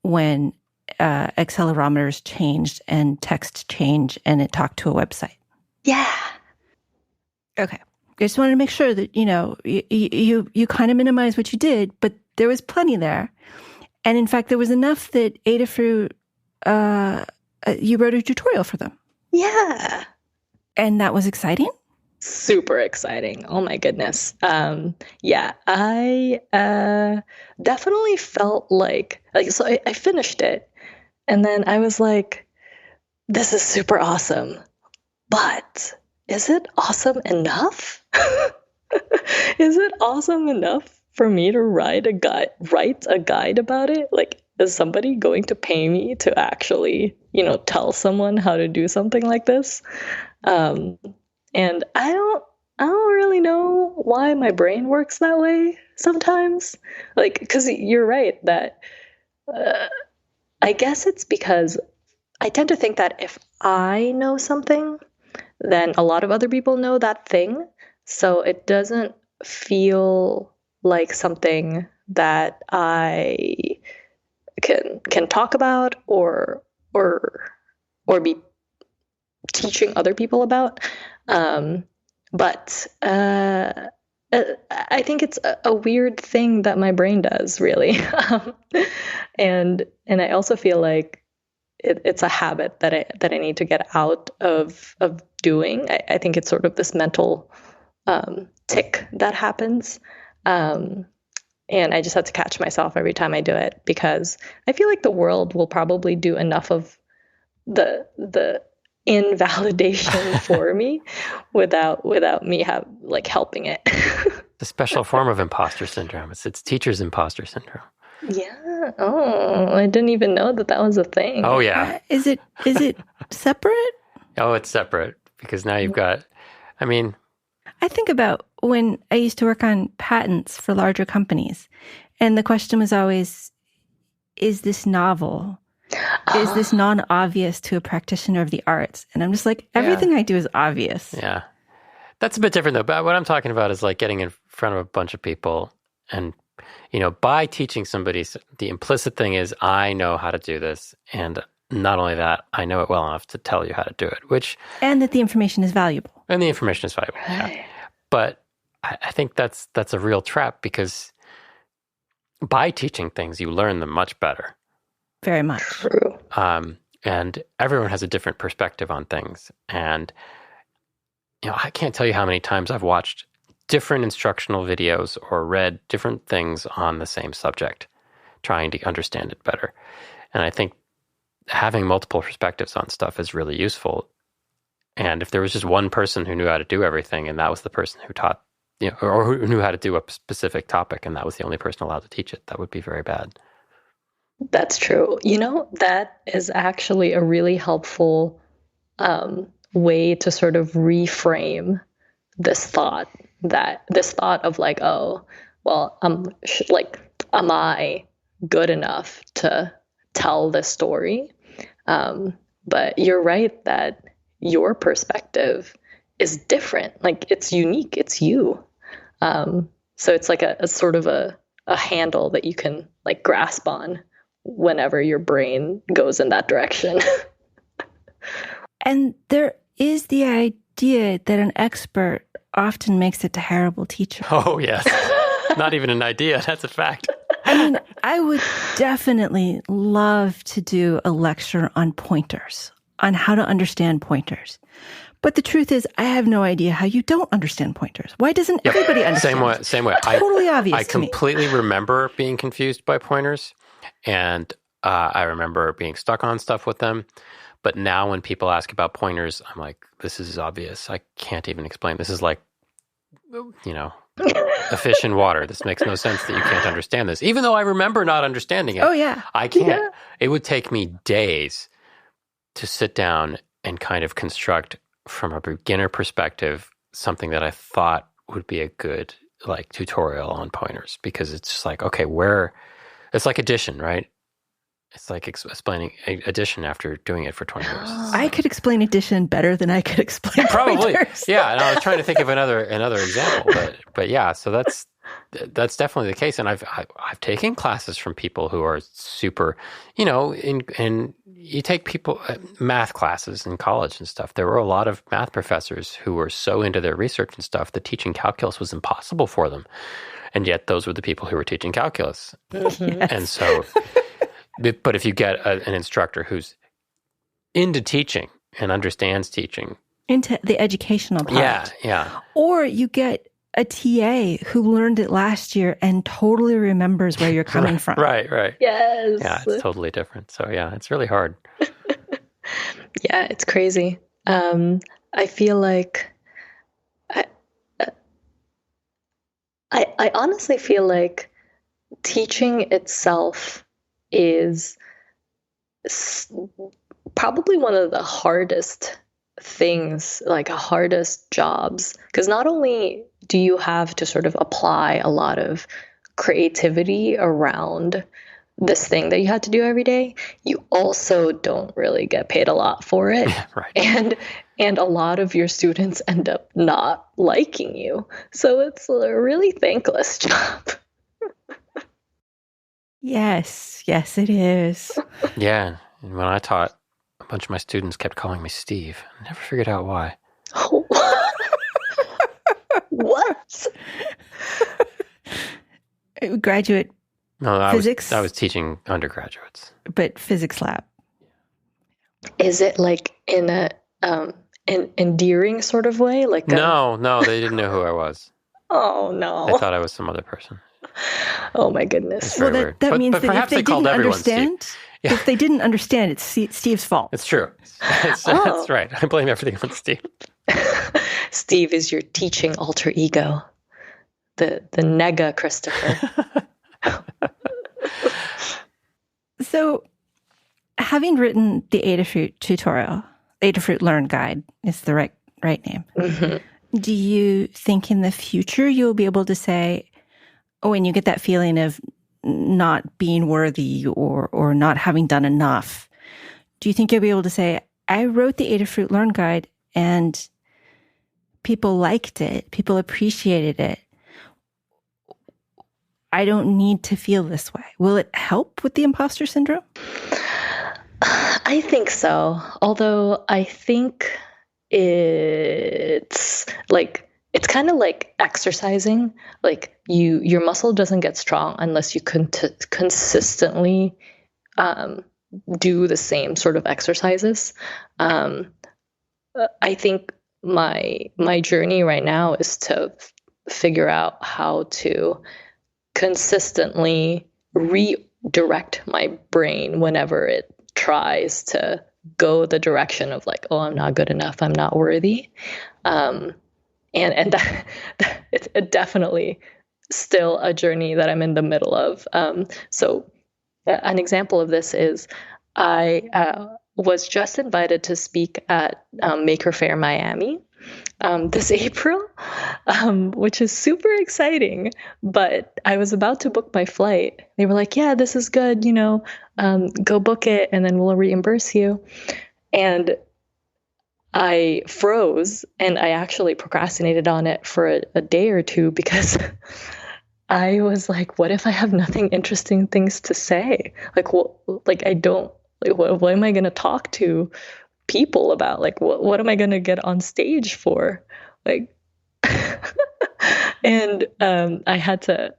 when accelerometers changed and text changed and it talked to a website. Yeah. Okay. I just wanted to make sure that, you kind of minimize what you did, but there was plenty there. And in fact, there was enough that Adafruit, you wrote a tutorial for them. Yeah. And that was exciting? Super exciting. Oh my goodness. Yeah, I definitely felt like so I finished it and then I was like, this is super awesome, but is it awesome enough? Is it awesome enough for me to write a guide about it? Like, is somebody going to pay me to actually, tell someone how to do something like this? And I don't really know why my brain works that way sometimes. Like, because you're right that I guess it's because I tend to think that if I know something, then a lot of other people know that thing. So it doesn't feel like something that I can talk about or be teaching other people about. But I think it's a weird thing that my brain does, really. And I also feel like it's a habit that I need to get out of doing. I think it's sort of this mental tick that happens. And I just have to catch myself every time I do it, because I feel like the world will probably do enough of the invalidation for me without me helping it. A special form of imposter syndrome. It's teacher's imposter syndrome. Yeah. Oh, I didn't even know that was a thing. Oh yeah. Is it separate? Oh, it's separate because now you've got. I think about when I used to work on patents for larger companies, and the question was always, is this novel? Is this non-obvious to a practitioner of the arts? And I'm just like, everything I do is obvious. Yeah. That's a bit different though. But what I'm talking about is like getting in front of a bunch of people and, by teaching somebody, the implicit thing is I know how to do this. And not only that, I know it well enough to tell you how to do it, and that the information is valuable. And the information is valuable. Right. Yeah. But I think that's a real trap, because by teaching things, you learn them much better. Very much. True. And everyone has a different perspective on things. And, I can't tell you how many times I've watched different instructional videos or read different things on the same subject, trying to understand it better. And I think having multiple perspectives on stuff is really useful. And if there was just one person who knew how to do everything, and that was the person who taught, or who knew how to do a specific topic, and that was the only person allowed to teach it, that would be very bad. That's true. That is actually a really helpful way to sort of reframe this thought of like, oh, well, am I good enough to tell this story? But you're right that your perspective is different. Like, it's unique. It's you. So it's like a sort of a handle that you can like grasp on whenever your brain goes in that direction. And there is the idea that an expert often makes a terrible teacher. Oh, yes. Not even an idea. That's a fact. I would definitely love to do a lecture on pointers, on how to understand pointers. But the truth is, I have no idea how you don't understand pointers. Why doesn't everybody understand? Same way. Totally obvious I to me. completely remember being confused by pointers, and I remember being stuck on stuff with them. But now when people ask about pointers, I'm like, this is obvious. I can't even explain. This is like, a fish in water. This makes no sense that you can't understand this. Even though I remember not understanding it. Oh, yeah. I can't. Yeah. It would take me days to sit down and kind of construct from a beginner perspective something that I thought would be a good like tutorial on pointers, because it's just like, okay, it's like addition, right? It's like explaining addition after doing it for 20 years. I could explain addition better than I could explain probably pointers. Yeah, and I was trying to think of another example, but yeah, so that's definitely the case. And I've taken classes from people who are super, and you take people math classes in college and stuff. There were a lot of math professors who were so into their research and stuff that teaching calculus was impossible for them, and yet those were the people who were teaching calculus. Yes. And so. But if you get an instructor who's into teaching and understands teaching. Into the educational part. Yeah. Or you get a TA who learned it last year and totally remembers where you're coming from. Right. Yes. Yeah, it's totally different. So yeah, it's really hard. Yeah, it's crazy. I feel like I honestly feel like teaching itself is probably one of the hardest things, like hardest jobs, because not only do you have to sort of apply a lot of creativity around this thing that you have to do every day, you also don't really get paid a lot for it. Right. And a lot of your students end up not liking you. So it's a really thankless job. Yes, it is. Yeah. And when I taught, a bunch of my students kept calling me Steve. I never figured out why. Oh. What? Graduate physics? I was teaching undergraduates. But physics lab. Is it like in an endearing sort of way? Like No, they didn't know who I was. Oh, no. They thought I was some other person. Oh my goodness. Well, that means that if they didn't understand, if they didn't understand, it's Steve's fault. It's true. That's right. I blame everything on Steve. Steve is your teaching alter ego, the nega Christopher. So, having written the Adafruit tutorial, Adafruit Learn Guide is the right name. Mm-hmm. Do you think in the future you'll be able to say, when you get that feeling of not being worthy or not having done enough, do you think you'll be able to say, I wrote the Adafruit Learn Guide and people liked it, people appreciated it. I don't need to feel this way. Will it help with the imposter syndrome? I think so. Although I think it's kind of like exercising. Like your muscle doesn't get strong unless you consistently do the same sort of exercises. I think my journey right now is to figure out how to consistently redirect my brain whenever it tries to go the direction of like, oh, I'm not good enough, I'm not worthy. And that it's definitely still a journey that I'm in the middle of. So an example of this is I was just invited to speak at Maker Faire Miami this April, which is super exciting. But I was about to book my flight. They were like, yeah, this is good, go book it and then we'll reimburse you. And I froze and I actually procrastinated on it for a day or two because I was like, what if I have nothing interesting things to say? What am I going to talk to people about? Like, what am I going to get on stage for? Like, and I had to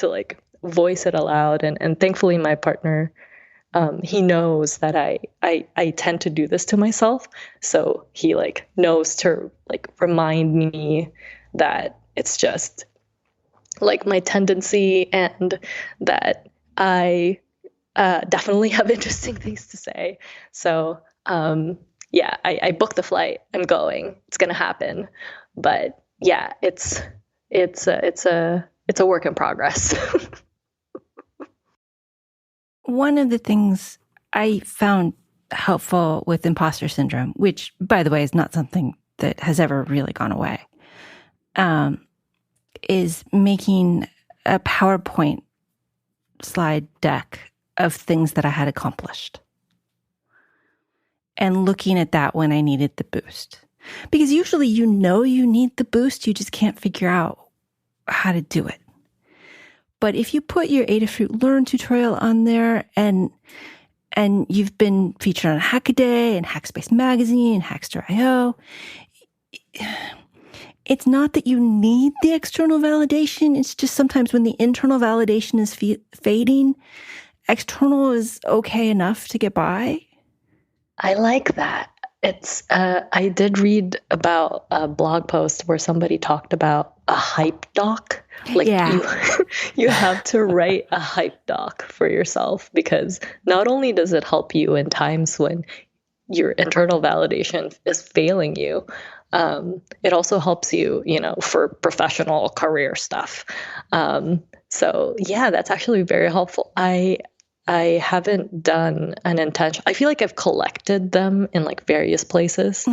like voice it aloud. And thankfully my partner, he knows that I tend to do this to myself. So he like knows to like remind me that it's just like my tendency and that I definitely have interesting things to say. So Yeah, I booked the flight. I'm going. It's going to happen. But yeah, it's a work in progress. One of the things I found helpful with imposter syndrome, which, by the way, is not something that has ever really gone away, is making a PowerPoint slide deck of things that I had accomplished and looking at that when I needed the boost. Because usually you need the boost, you just can't figure out how to do it. But if you put your Adafruit Learn tutorial on there and you've been featured on Hackaday and Hackspace Magazine and Hackster IO, it's not that you need the external validation. It's just sometimes when the internal validation is fading, external is okay enough to get by. I like that. It's I did read about a blog post where somebody talked about a hype doc. Like you have to write a hype doc for yourself, because not only does it help you in times when your internal validation is failing you, it also helps you, for professional career stuff. So yeah, that's actually very helpful. I haven't done an intention. I feel like I've collected them in like various places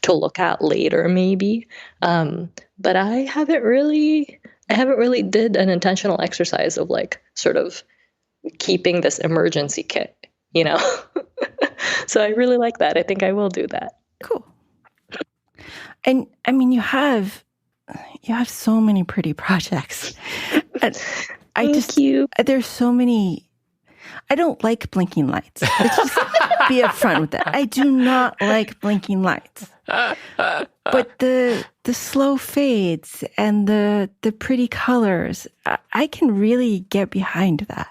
to look at later, maybe. But I haven't really did an intentional exercise of like sort of keeping this emergency kit, So I really like that. I think I will do that. Cool. And I mean, you have so many pretty projects. And Thank you. There's so many. I don't like blinking lights. Let's just be upfront with that. I do not like blinking lights. But the slow fades and the pretty colors, I can really get behind that.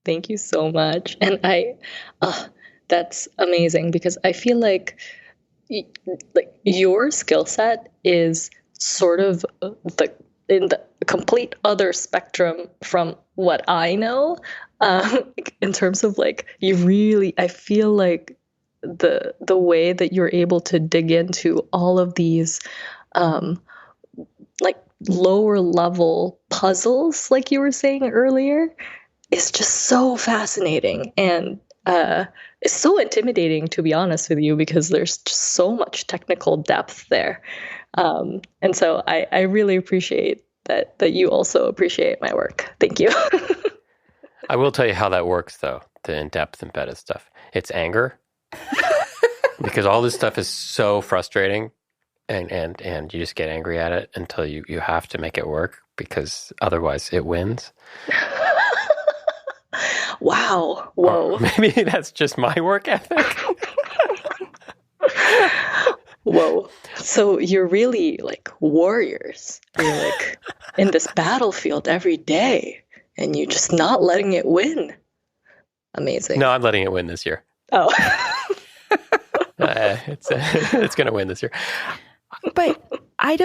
Thank you so much. And that's amazing, because I feel like your skill set is sort of in the complete other spectrum from what I know. In terms of like, I feel like the way that you're able to dig into all of these like lower level puzzles, like you were saying earlier, is just so fascinating. And it's so intimidating, to be honest with you, because there's just so much technical depth there. And so I really appreciate that you also appreciate my work. Thank you. I will tell you how that works, though, the in-depth embedded stuff. It's anger, because all this stuff is so frustrating, and you just get angry at it until you have to make it work, because otherwise it wins. Wow. Whoa. Or maybe that's just my work ethic. Whoa. So you're really like warriors. You're like in this battlefield every day, and you're just not letting it win. Amazing. No, I'm letting it win this year. Oh. It's going to win this year. But I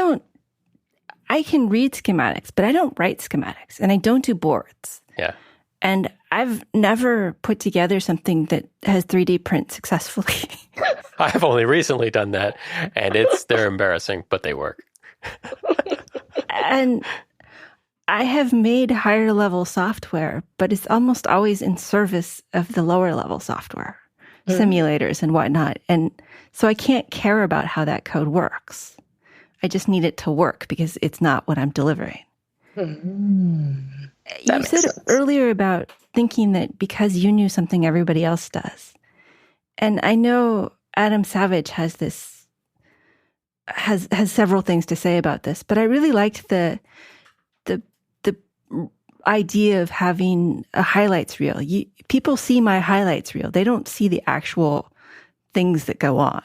can read schematics, but I don't write schematics, and I don't do boards. Yeah. And I've never put together something that has 3D print successfully. I've only recently done that, and they're embarrassing, but they work. And I have made higher level software, but it's almost always in service of the lower level software, simulators and whatnot. And so I can't care about how that code works. I just need it to work, because it's not what I'm delivering. You said earlier about thinking that because you knew something, everybody else does. And I know Adam Savage has several things to say about this, but I really liked the idea of having a highlights reel. People see my highlights reel. They don't see the actual things that go on.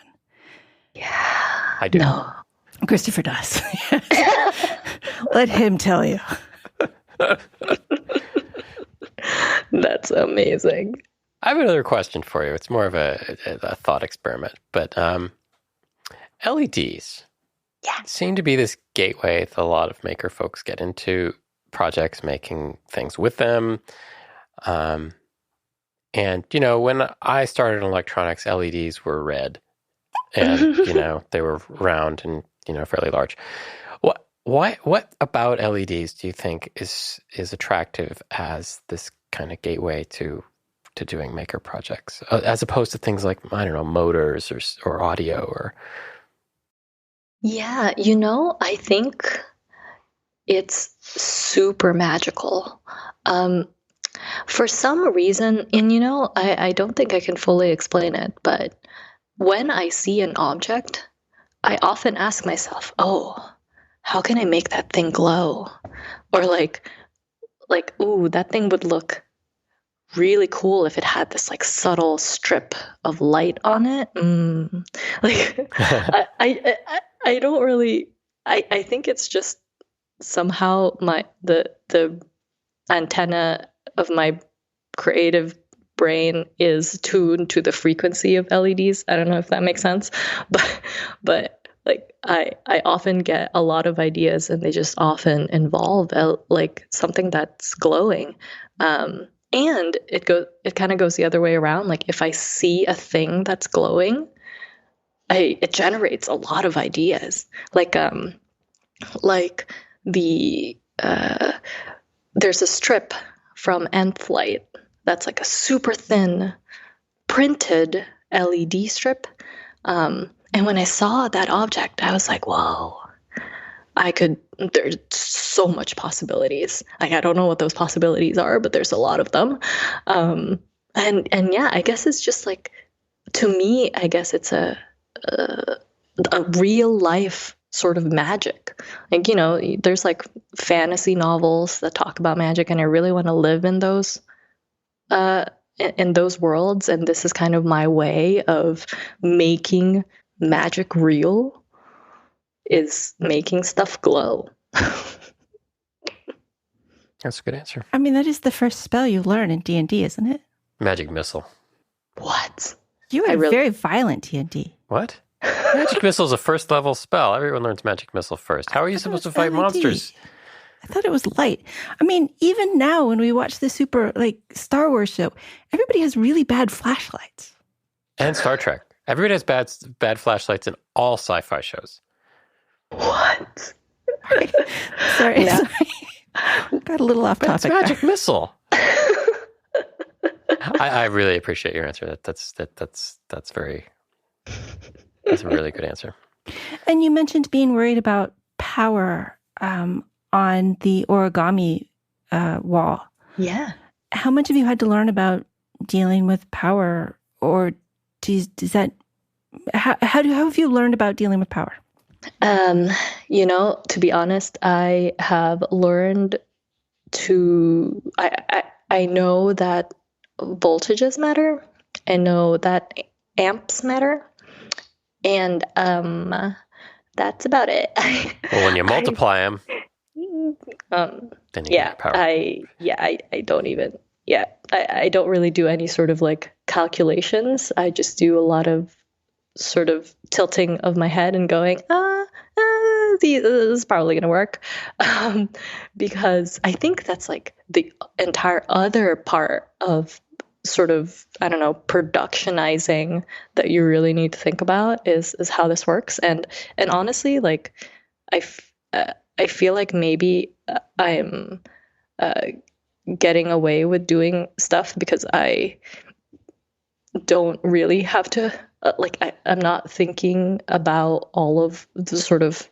Yeah. I do. No. Christopher does. Let him tell you. That's amazing. I have another question for you. It's more of a thought experiment, but LEDs seem to be this gateway that a lot of maker folks get into projects, making things with them. And, when I started in electronics, LEDs were red. And, they were round and, fairly large. What about LEDs do you think is attractive as this kind of gateway to doing maker projects, as opposed to things like, I don't know, motors or audio or... Yeah, I think it's super magical. For some reason, and I don't think I can fully explain it, but when I see an object, I often ask myself, oh, how can I make that thing glow? Or like, ooh, that thing would look really cool if it had this like subtle strip of light on it. Like, I don't really. I think it's just somehow the antenna of my creative brain is tuned to the frequency of LEDs. I don't know if that makes sense, but like I often get a lot of ideas and they just often involve like something that's glowing. And it kind of goes the other way around. Like if I see a thing that's glowing, it generates a lot of ideas. Like the there's a strip from Nth Light that's like a super thin printed LED strip. And when I saw that object, I was like, whoa, there's so much possibilities. Like, I don't know what those possibilities are, but there's a lot of them. And yeah, I guess it's just like, to me, I guess it's a real life sort of magic. Like, there's like fantasy novels that talk about magic, and I really want to live in those worlds. And this is kind of my way of making magic real, is making stuff glow. That's a good answer. I mean, that is the first spell you learn in D&D, isn't it? Magic missile. What? You were very violent D&D. What? Magic missile is a first level spell. Everyone learns magic missile first. How are you supposed to fight monsters? I thought it was light. I mean, even now when we watch the super Star Wars show, everybody has really bad flashlights. And Star Trek. Everybody has bad flashlights in all sci-fi shows. What? Sorry. Got a little off topic. It's magic missile. I really appreciate your answer. That's a really good answer. And you mentioned being worried about power on the origami wall. Yeah. How much have you had to learn about dealing with power, or how have you learned about dealing with power? To be honest, I have learned I know that voltages matter. I know that amps matter. And that's about it. Well, when you multiply them, then you get power. I don't even. Yeah, I don't really do any sort of calculations. I just do a lot of sort of tilting of my head and going, this is probably going to work. Because I think that's the entire other part of sort of, I don't know, productionizing that you really need to think about is how this works. And honestly, I feel like maybe I'm getting away with doing stuff because I don't really have to, I'm not thinking about all of the sort of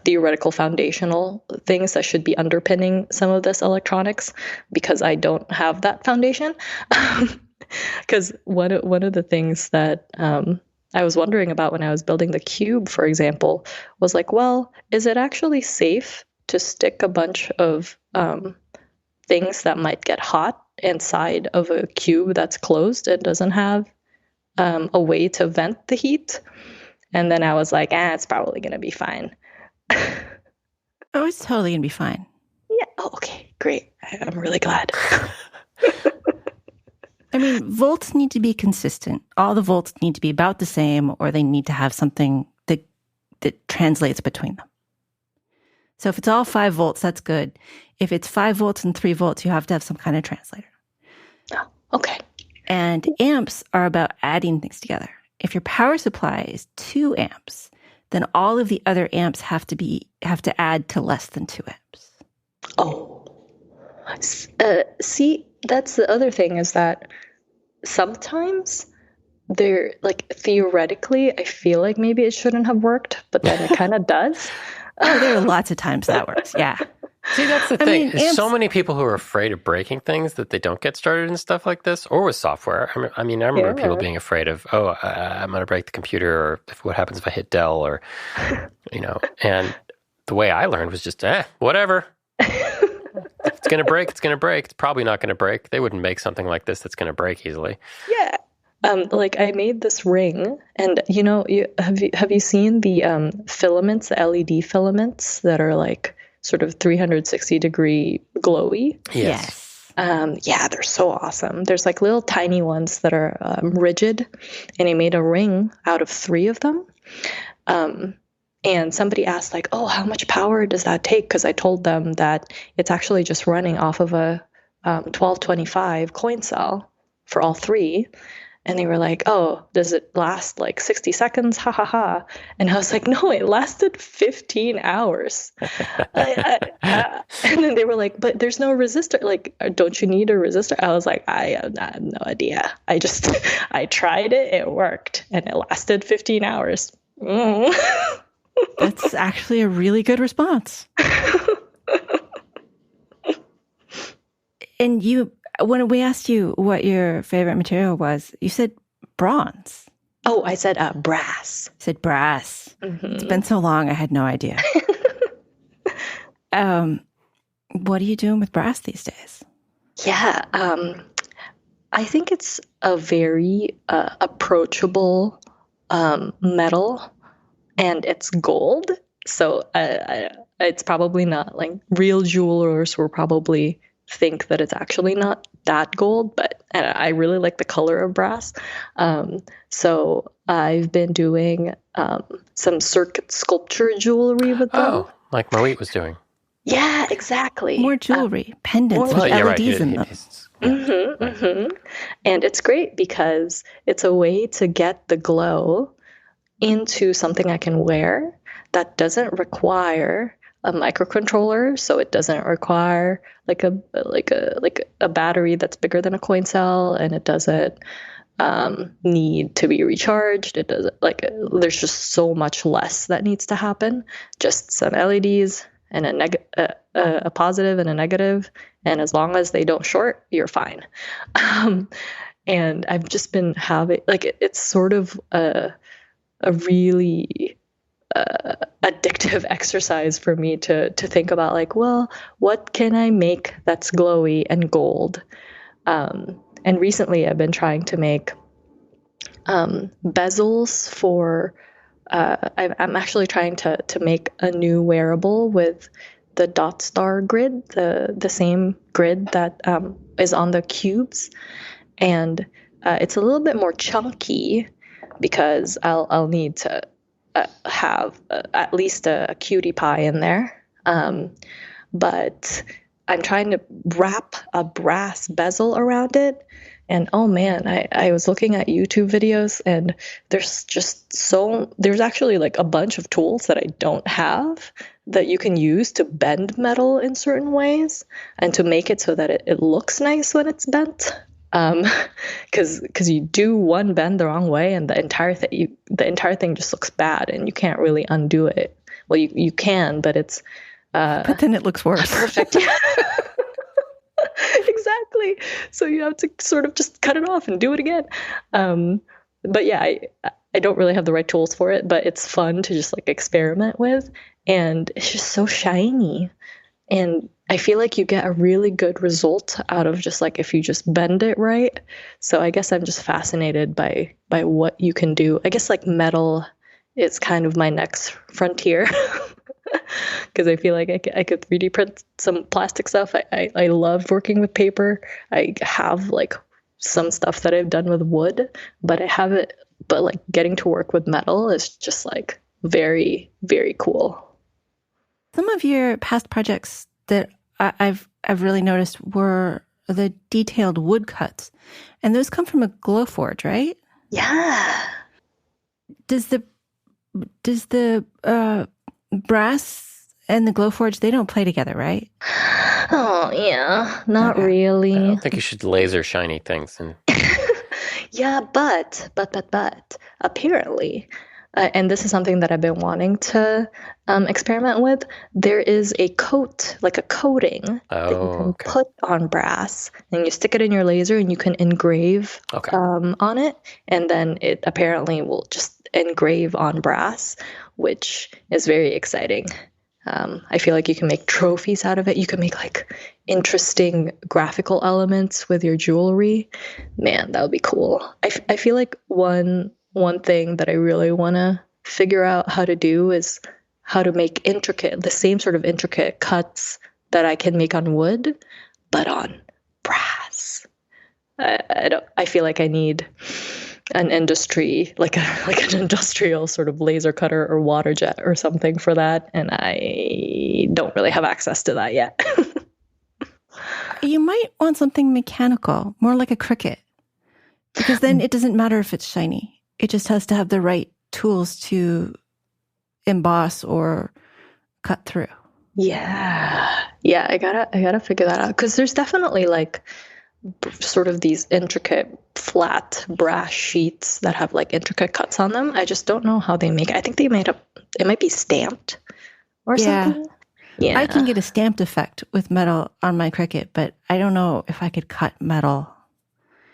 theoretical foundational things that should be underpinning some of this electronics, because I don't have that foundation. Because one of the things that I was wondering about when I was building the cube, for example, was well, is it actually safe to stick a bunch of things that might get hot inside of a cube that's closed and doesn't have a way to vent the heat? And then I was like, it's probably going to be fine. Oh, it's totally going to be fine. Yeah. Oh, okay, great. I'm really glad. I mean, volts need to be consistent. All the volts need to be about the same, or they need to have something that translates between them. So if it's all 5 volts, that's good. If it's 5 volts and 3 volts, you have to have some kind of translator. Oh, okay. And amps are about adding things together. If your power supply is 2 amps, then all of the other amps have to add to less than 2 amps. Oh. See, that's the other thing, is that sometimes they're like, theoretically, I feel like maybe it shouldn't have worked, but then it kind of does. Oh, there are lots of times that works. Yeah. See, that's the thing. mean, There's so many people who are afraid of breaking things that they don't get started in stuff like this, or with software. I remember people being afraid of, I'm going to break the computer, or what happens if I hit Dell, or, and the way I learned was just, whatever. If it's going to break, it's going to break. It's probably not going to break. They wouldn't make something like this that's going to break easily. Yeah. Like, I made this ring, and have you seen the filaments, the LED filaments that are like sort of 360-degree glowy? Yes. Yeah, they're so awesome. There's like little tiny ones that are rigid, and I made a ring out of 3 of them. And somebody asked, like, oh, how much power does that take? Because I told them that it's actually just running off of a 1225 coin cell for all 3. And they were like, oh, does it last like 60 seconds? Ha ha ha. And I was like, no, it lasted 15 hours. And then they were like, but there's no resistor. Like, don't you need a resistor? I was like, I have no idea. I tried it. It worked. And it lasted 15 hours. Mm. That's actually a really good response. And when we asked you what your favorite material was, you said bronze. Oh, I said brass. You said brass. Mm-hmm. It's been so long, I had no idea. What are you doing with brass these days? Yeah, I think it's a very approachable metal, and it's gold. So it's probably not, like, real jewelers will probably think that it's actually not that gold, but I really like the color of brass. So I've been doing some circuit sculpture jewelry with them. Oh, like Moet was doing. Yeah, exactly. More jewelry, pendants with LEDs in them. Mm-hmm, mm-hmm. And it's great because it's a way to get the glow into something I can wear that doesn't require a microcontroller, so it doesn't require like a battery that's bigger than a coin cell, and it doesn't need to be recharged. It doesn't, like, there's just so much less that needs to happen. Just some LEDs and a positive and a negative, and as long as they don't short, you're fine. And I've just been having, like, it's sort of a really addictive exercise for me to think about, like, well, what can I make that's glowy and gold? And recently I've been trying to make bezels for I'm actually trying to make a new wearable with the DotStar grid, the same grid that is on the cubes, and it's a little bit more chunky because I'll need to have at least a cutie pie in there. But I'm trying to wrap a brass bezel around it. And oh man, I was looking at YouTube videos, and there's actually like a bunch of tools that I don't have that you can use to bend metal in certain ways and to make it so that it looks nice when it's bent. Because you do one bend the wrong way, and the entire thing just looks bad, and you can't really undo it. Well, you can, but it's but then it looks worse. Perfect. Exactly. So you have to sort of just cut it off and do it again. But yeah, I don't really have the right tools for it, but it's fun to just like experiment with, and it's just so shiny. And I feel like you get a really good result out of just like if you just bend it right. So I guess I'm just fascinated by what you can do. I guess like metal is kind of my next frontier because I feel like I could 3D print some plastic stuff. I love working with paper. I have like some stuff that I've done with wood, but like getting to work with metal is just like very, very cool. Some of your past projects that I've really noticed were the detailed wood cuts, and those come from a Glowforge, right? Yeah. Does the brass and the Glowforge, they don't play together, right? Oh, yeah. Not really. I don't think you should laser shiny things. And Yeah, but apparently, and this is something that I've been wanting to experiment with, there is a coat, like a coating that you can put on brass, and you stick it in your laser and you can engrave on it, and then it apparently will just engrave on brass, which is very exciting. I feel like you can make trophies out of it. You can make like interesting graphical elements with your jewelry. Man, that would be cool. I feel like one thing that I really want to figure out how to do is how to make the same sort of intricate cuts that I can make on wood, but on brass. I feel like I need an industry, like an industrial sort of laser cutter or water jet or something for that, and I don't really have access to that yet. You might want something mechanical, more like a Cricut, because then it doesn't matter if it's shiny. It just has to have the right tools to emboss or cut through. Yeah, I gotta figure that out, because there's definitely like sort of these intricate flat brass sheets that have like intricate cuts on them. I just don't know how they make it. I think it might be stamped or something. Yeah. I can get a stamped effect with metal on my Cricut, but I don't know if I could cut metal.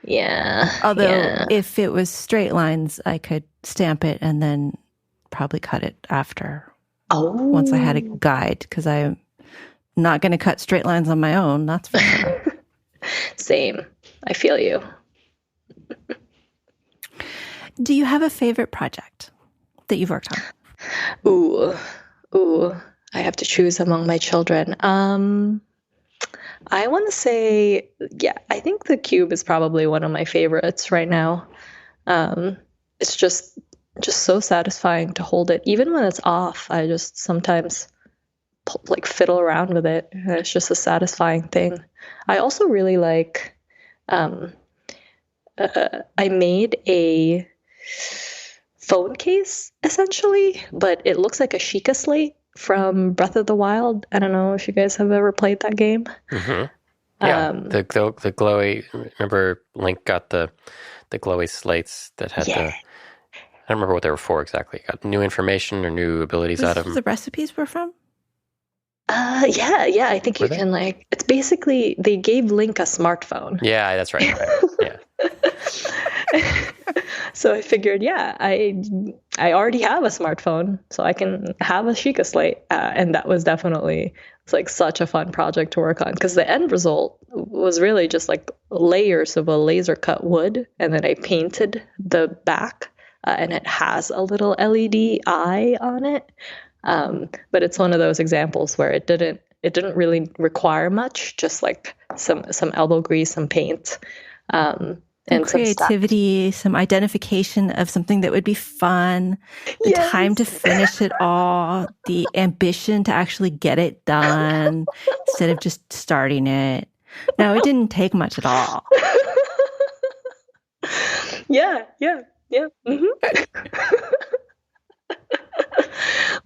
Yeah. Although if it was straight lines, I could stamp it and then probably cut it after. Once I had a guide, because I'm not going to cut straight lines on my own. That's for sure. Same. I feel you. Do you have a favorite project that you've worked on? Ooh. I have to choose among my children. I want to say, I think the cube is probably one of my favorites right now. It's just so satisfying to hold it. Even when it's off, I just sometimes like fiddle around with it. It's just a satisfying thing. I also really like, I made a phone case essentially, but it looks like a Sheikah slate from Breath of the Wild. I don't know if you guys have ever played that game. Mm-hmm. Yeah, the glowy. Remember, Link got the glowy slates that had the. I don't remember what they were for exactly. Got new information or new abilities out of them. The recipes were from. Yeah. I think can like. It's basically they gave Link a smartphone. Yeah, that's right. Yeah. So I figured, I already have a smartphone, so I can have a Sheikah slate, and that was definitely like such a fun project to work on, because the end result was really just like layers of a laser cut wood, and then I painted the back, and it has a little LED eye on it. But it's one of those examples where it didn't really require much, just like some elbow grease, some paint. And creativity, some identification of something that would be fun, the time to finish it all, the ambition to actually get it done instead of just starting it. No, it didn't take much at all. Yeah. Mm-hmm.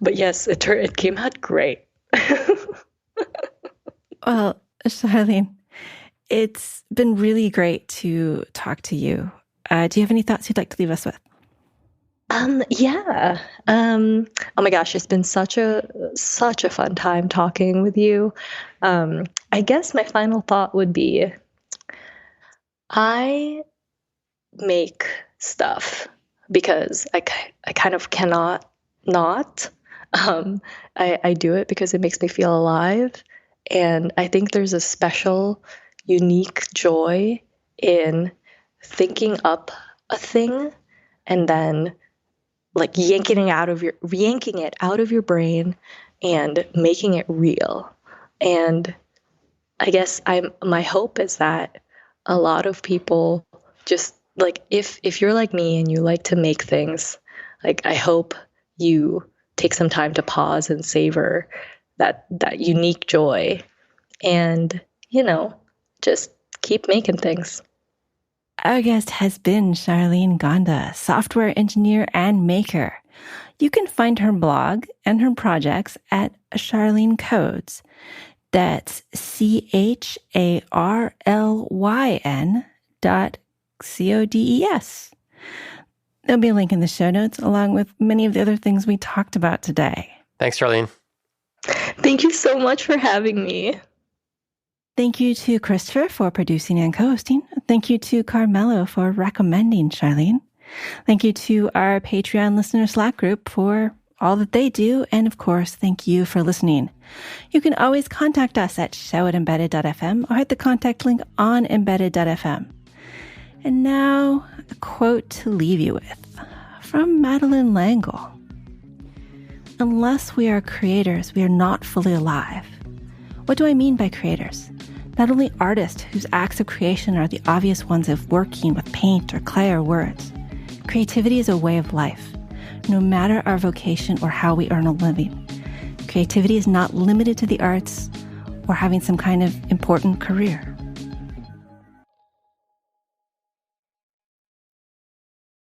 But yes, it came out great. Well, Charlyn, it's been really great to talk to you. Do you have any thoughts you'd like to leave us with? Yeah. Oh my gosh, it's been such a fun time talking with you. I guess my final thought would be, I make stuff because I kind of cannot not. I do it because it makes me feel alive, and I think there's a special, unique joy in thinking up a thing and then like yanking it out of your brain and making it real. And I guess my hope is that a lot of people just like, if you're like me and you like to make things, like I hope you take some time to pause and savor that unique joy, and just keep making things. Our guest has been Charlyn Gonda, software engineer and maker. You can find her blog and her projects at Charlyn Codes. That's CHARLYN.CODES. There'll be a link in the show notes along with many of the other things we talked about today. Thanks, Charlyn. Thank you so much for having me. Thank you to Christopher for producing and co-hosting. Thank you to Carmelo for recommending Charlyn. Thank you to our Patreon listener Slack group for all that they do. And of course, thank you for listening. You can always contact us at show@embedded.fm or hit the contact link on embedded.fm. And now, a quote to leave you with from Madeleine L'Engle. Unless we are creators, we are not fully alive. What do I mean by creators? Not only artists whose acts of creation are the obvious ones of working with paint or clay or words. Creativity is a way of life, no matter our vocation or how we earn a living. Creativity is not limited to the arts or having some kind of important career.